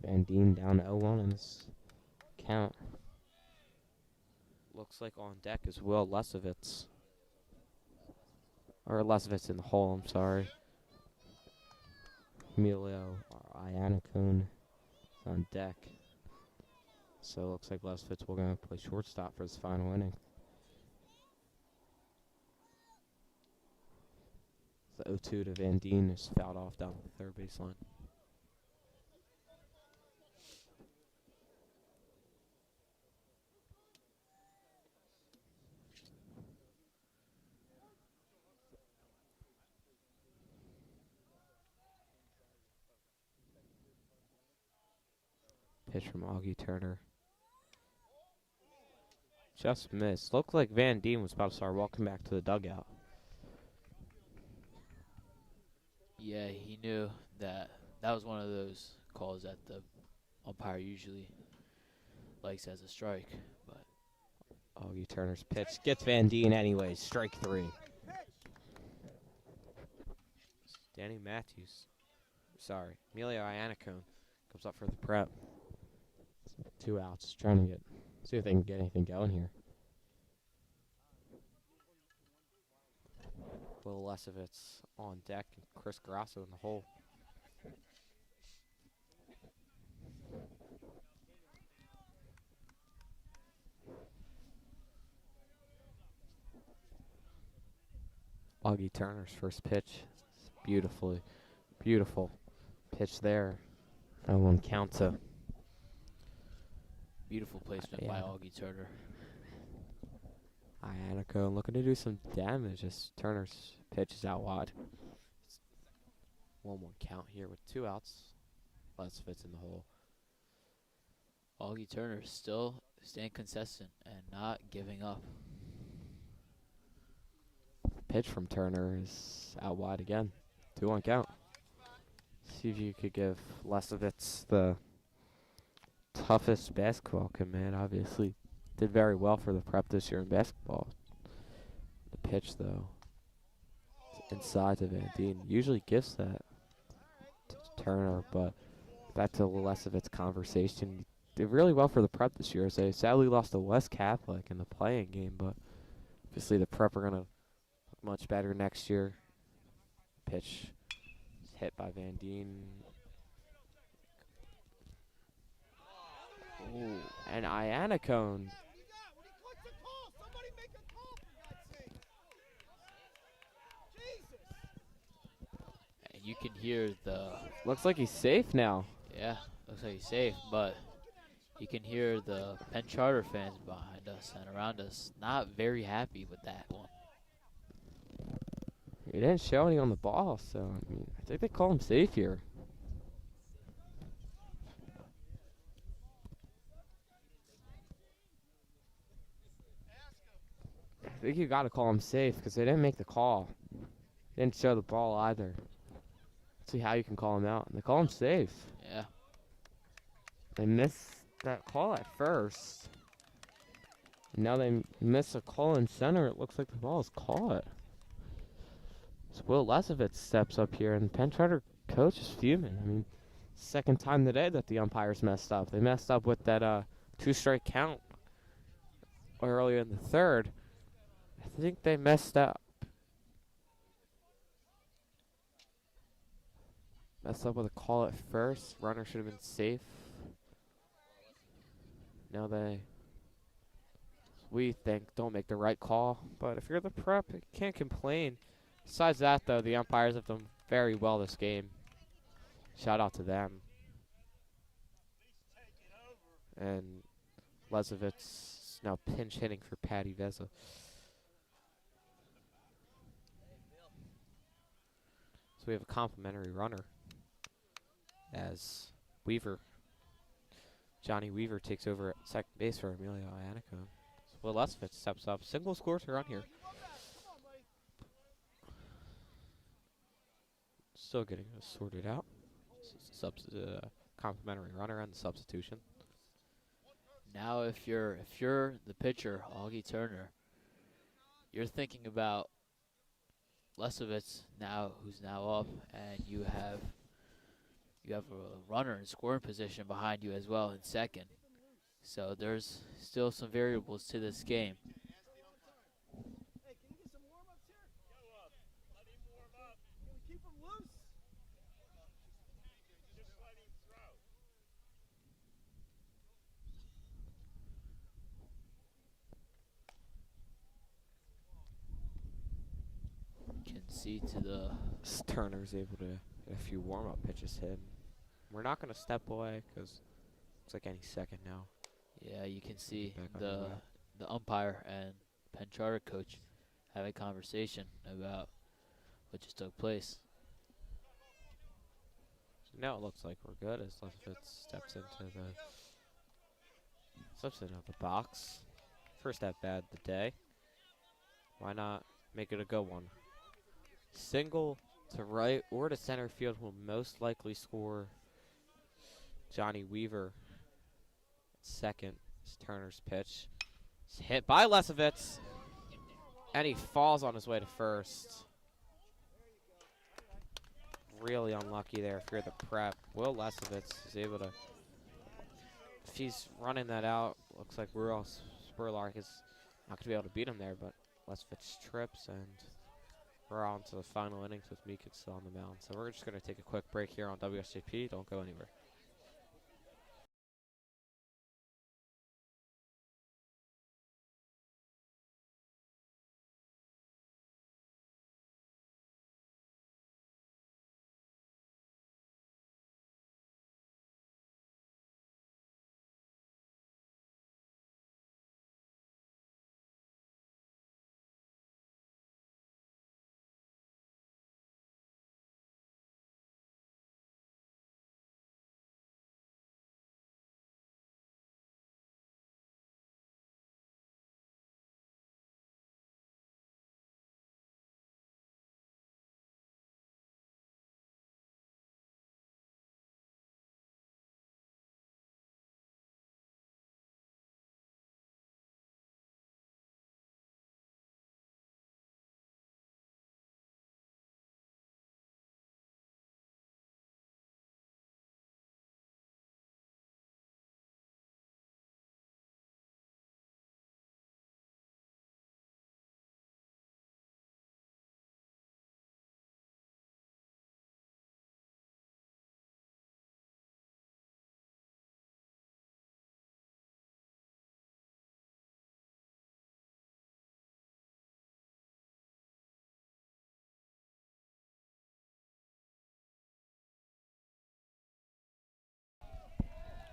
Van Deen down to 0-1 in this count. Looks like on deck is Will Lesovitz. Or Lesovitz in the hole, I'm sorry. Emilio Iannacone is on deck. So it looks like Lesovitz will go play shortstop for his final inning. The 0-2 to Van Deen is fouled off down the third baseline. Pitch from Augie Turner. Just missed. Looked like Van Deen was about to start walking back to the dugout. Yeah, he knew that was one of those calls that the umpire usually likes as a strike. But Augie Turner's pitch gets Van Deen anyways. Strike 3. Danny Matthews. Sorry. Emilio Iannacone comes up for the prep. 2 outs. Trying to see if they can get anything going here. Will Lesovitz on deck and Chris Grasso in the hole. Augie Turner's first pitch. Beautiful pitch there. That one count to. beautiful placement by Augie Turner. Iannacone looking to do some damage as Turner's pitch is out wide. 1-1 count here with 2 outs. Lesovitz in the hole. Augie Turner still staying consistent and not giving up. Pitch from Turner is out wide again. 2-1 count. See if you could give Lesovitz the toughest basketball command. Obviously, did very well for the prep this year in basketball. The pitch, though, inside to Van Deen. Usually gives that to Turner, but back to the Lesovitz conversation. Did really well for the prep this year. As they sadly lost to West Catholic in the playing game, but obviously the prep are going to look much better next year. Pitch hit by Van Deen. Ooh, and Iannacone. And you can hear the... Looks like he's safe now. Yeah, looks like he's safe, but you can hear the Penn Charter fans behind us and around us not very happy with that one. He didn't show any on the ball, so I mean, I think they call him safe here. I think you got to call him safe because they didn't make the call. Didn't show the ball either. Let's see how you can call him out. And they call him safe. Yeah. They missed that call at first. And now they miss a call in center. It looks like the ball is caught. So Will Lesovitz steps up here, and Penn Charter coach is fuming. I mean, second time today that the umpires messed up. They messed up with that 2-strike count earlier in the third. I think they messed up. Messed up with a call at first. Runner should have been safe. Now we think, don't make the right call. But if you're the prep, you can't complain. Besides that, though, the umpires have done very well this game. Shout out to them. And Lesovitz now pinch hitting for Patty Veza. So we have a complimentary runner as Johnny Weaver takes over at second base for Emilio Iannacone. So Will Lesovitz steps up. Single score to run here. Still getting it sorted out. Complimentary runner and the substitution. Now if you're the pitcher, Augie Turner, you're thinking about Lesovitz now, who's now up, and you have a runner in scoring position behind you as well in second. So there's still some variables to this game. can see to the Turner's able to get a few warm-up pitches hit. We're not going to step away because it's like any second now. yeah, you can see Back on the way. umpire and Penn Charter coach having a conversation about what just took place. So now it looks like we're good as Lefkowitz steps into the box. First at bat of the day. Why not make it a good one? Single to right or to center field will most likely score Johnny Weaver. Second is Turner's pitch. It's hit by Lesovitz, and he falls on his way to first. Really unlucky there if you're the prep. Will Lesovitz is able to, if he's running that out, looks like Rural Spurlark is not going to be able to beat him there, but Lesovitz trips, and we're on to the final innings with Meekins still on the mound. So we're just going to take a quick break here on WSJP. Don't go anywhere.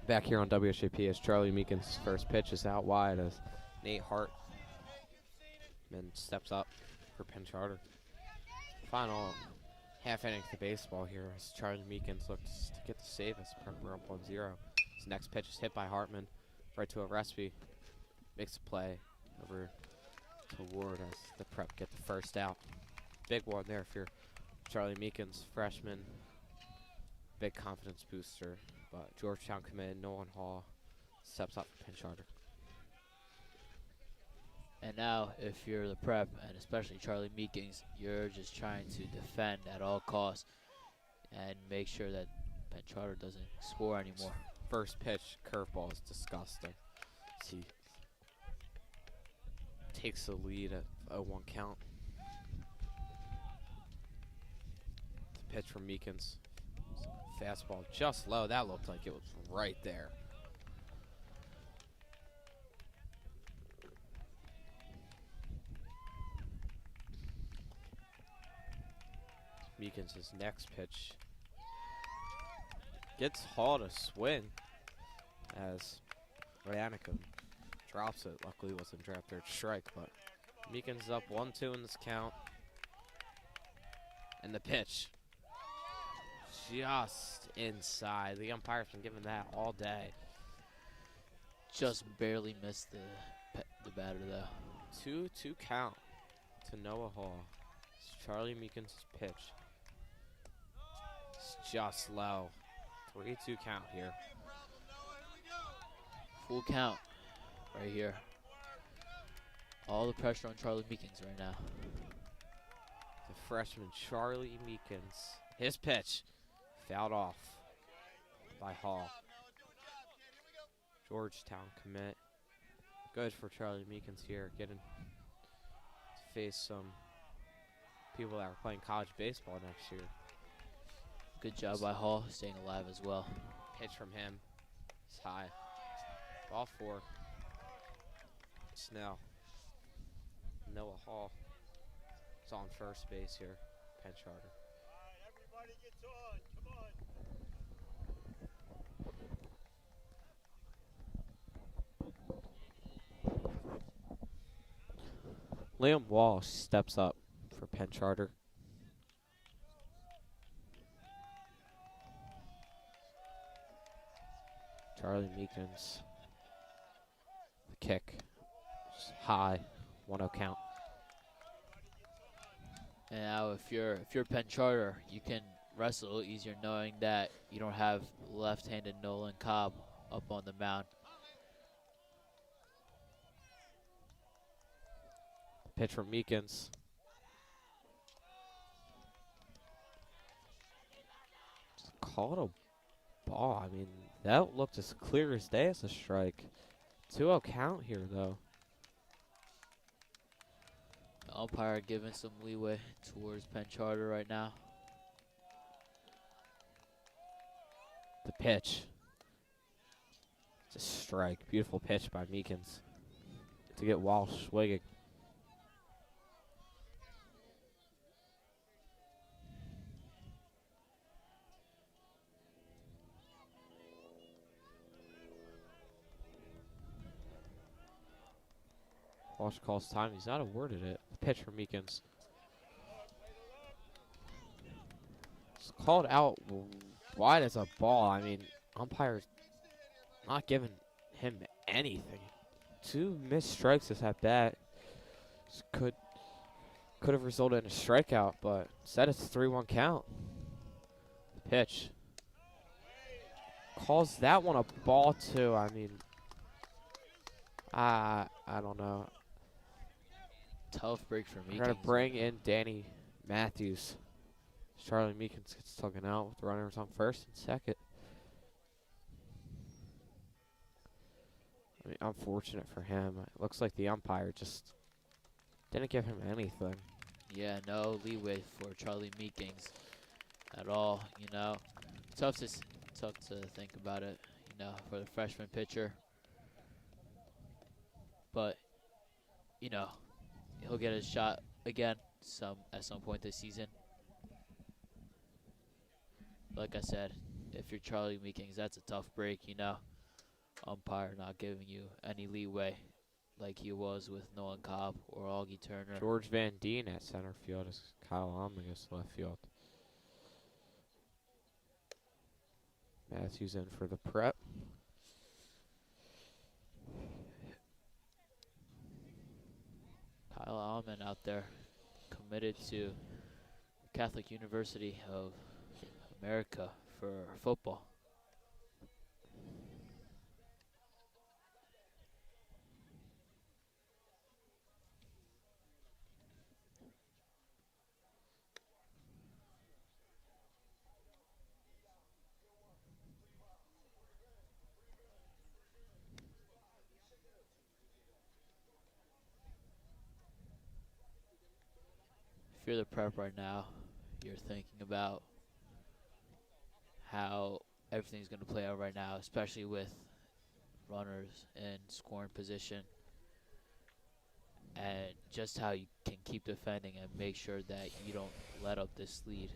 Back here on WSJP as Charlie Meekins' first pitch is out wide as Nate Hartman steps up for Penn Charter. Final half inning to baseball here as Charlie Meekins looks to get the save as we're up 1-0. His next pitch is hit by Hartman right to a recipe. Makes a play over to Ward as the prep get the first out. Big one there if you're Charlie Meekins, freshman. Big confidence booster. But Georgetown commit Nolan Hall steps up for Penn Charter. And now, if you're the prep, and especially Charlie Meekins, you're just trying to defend at all costs and make sure that Penn Charter doesn't score anymore. First pitch, curveball is disgusting. He takes the lead at a 1 count. The pitch from Meekins. Fastball just low. That looked like it was right there. Meekins' next pitch gets Hall to swing as Ryanicum drops it. Luckily it wasn't draft third strike, but Meekins is up 1-2 in this count. And the pitch just inside. The umpire's been giving that all day. Just barely missed the batter though. 2-2 count to Noah Hall. It's Charlie Meekins' pitch. It's just low. 3-2 count here. Full count right here. All the pressure on Charlie Meekins right now. The freshman Charlie Meekins. His pitch fouled off by Hall. Georgetown commit. Good for Charlie Meekins here, getting to face some people that are playing college baseball next year. Good job by Hall, staying alive as well. Pitch from him. It's high. Ball 4. Snell. Noah Hall It's on first base here, Penn Charter. Everybody gets on. Come on. Liam Walsh steps up for Penn Charter. Charlie Meekins. The kick. Just high. 1-0 count. And now if you're Penn Charter, you can rest a little easier knowing that you don't have left-handed Nolan Cobb up on the mound. Pitch from Meekins. Just call it a ball. I mean, that looked as clear as day as a strike. 2-0 count here, though. The umpire giving some leeway towards Penn Charter right now. The pitch. It's a strike. Beautiful pitch by Meekins to get Walsh swinging. Walsh calls time. He's not awarded it. Pitch for Meekins. It's called out wide as a ball. I mean, umpire's not giving him anything. 2 missed strikes is at bat. Could have resulted in a strikeout, but instead it's 3-1 count. Pitch. Calls that one a ball too. I mean, I don't know. Tough break for We're Meekins. going to bring in Danny Matthews. Charlie Meekins gets taken out with runners on first and second. I mean, unfortunate for him. It looks like the umpire just didn't give him anything. Yeah, no leeway for Charlie Meekins at all. You know, tough to think about it. You know, for the freshman pitcher. But you know, he'll get his shot again at some point this season. Like I said, if you're Charlie Meekins, that's a tough break. You know, umpire not giving you any leeway like he was with Nolan Cobb or Augie Turner. George Van Deen at center field as Kyle Omnigus left field. Matthews in for the prep. Kyle Alman out there, committed to Catholic University of America for football. If you're the prep right now, you're thinking about how everything's going to play out right now, especially with runners in scoring position, and just how you can keep defending and make sure that you don't let up this lead.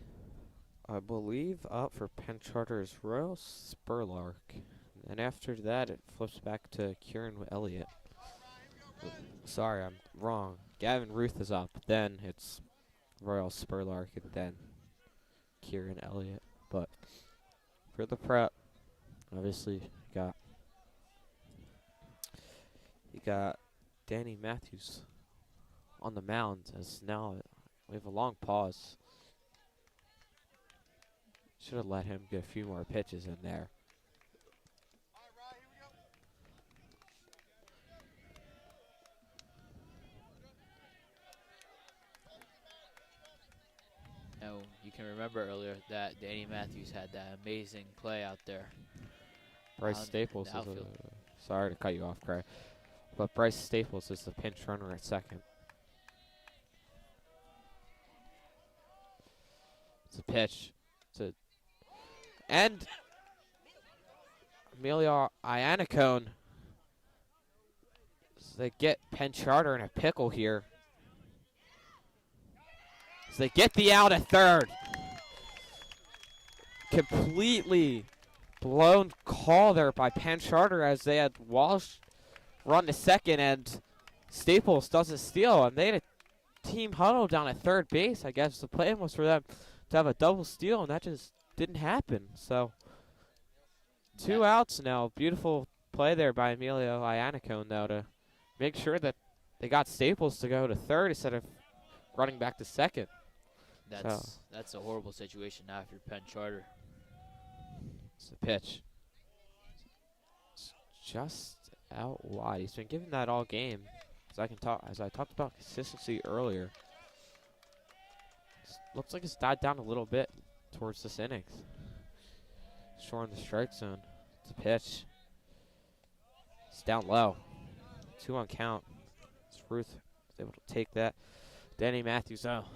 I believe up for Penn Charter is Royal Spurlark. And after that, it flips back to Kieran Elliott. Sorry, I'm wrong. Gavin Ruth is up. Then it's Royal Spurlark and then Kieran Elliott. But for the prep, obviously you got Danny Matthews on the mound, as now we have a long pause. Should have let him get a few more pitches in there. Now, you can remember earlier that Danny Matthews had that amazing play out there. Bryce in Staples the is outfield. sorry to cut you off, Craig. But Bryce Staples is the pinch runner at second. It's a pitch. And Emilio Iannacone. They get Penn Charter in a pickle here. So they get the out at third. Completely blown call there by Penn Charter as they had Walsh run to second and Staples doesn't steal. And they had a team huddle down at third base. I guess the plan was for them to have a double steal, and that just didn't happen. So 2 outs now. Beautiful play there by Emilio Iannacone, though, to make sure that they got Staples to go to third instead of running back to second. That's a horrible situation now if you're Penn Charter. It's the pitch. It's just out wide. He's been given that all game. As I talked about consistency earlier. Looks like it's died down a little bit towards this innings. Short in the strike zone. It's a pitch. It's down low. 2 on count. Ruth is able to take that. Danny Matthews out.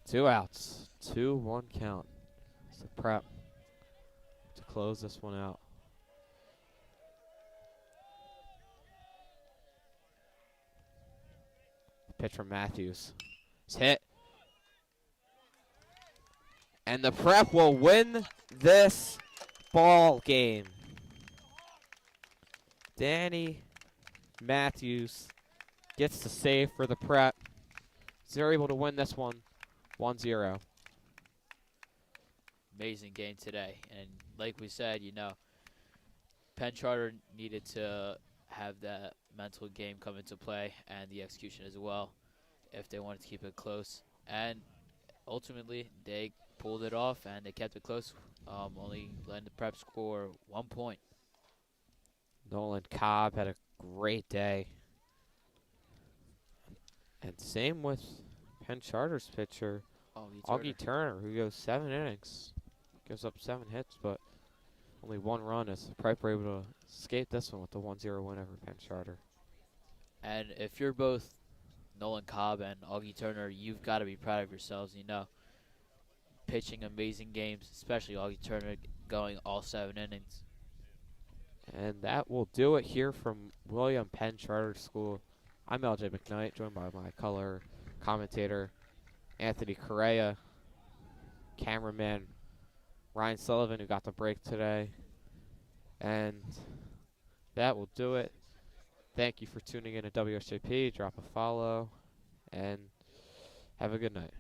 2 outs. 2-1 count. It's the prep to close this one out. Pitch from Matthews. It's hit. And the prep will win this ball game. Danny Matthews gets the save for the prep. So they're able to win this one 1-0. Amazing game today. And like we said, Penn Charter needed to have that mental game come into play and the execution as well if they wanted to keep it close. And ultimately, they pulled it off and they kept it close, only letting the prep score 1 point. Nolan Cobb had a great day. And same with Penn Charter's pitcher, Augie Turner, who goes 7 innings. Gives up 7 hits, but only 1 run as the Prep were able to escape this one with the 1-0 win over Penn Charter. And if you're both Nolan Cobb and Augie Turner, you've got to be proud of yourselves, pitching amazing games, especially Augie Turner going all 7 innings. And that will do it here from William Penn Charter School. I'm LJ McKnight, joined by my color commentator, Anthony Correa, cameraman Ryan Sullivan, who got the break today. And that will do it. Thank you for tuning in to WSJP. Drop a follow, and have a good night.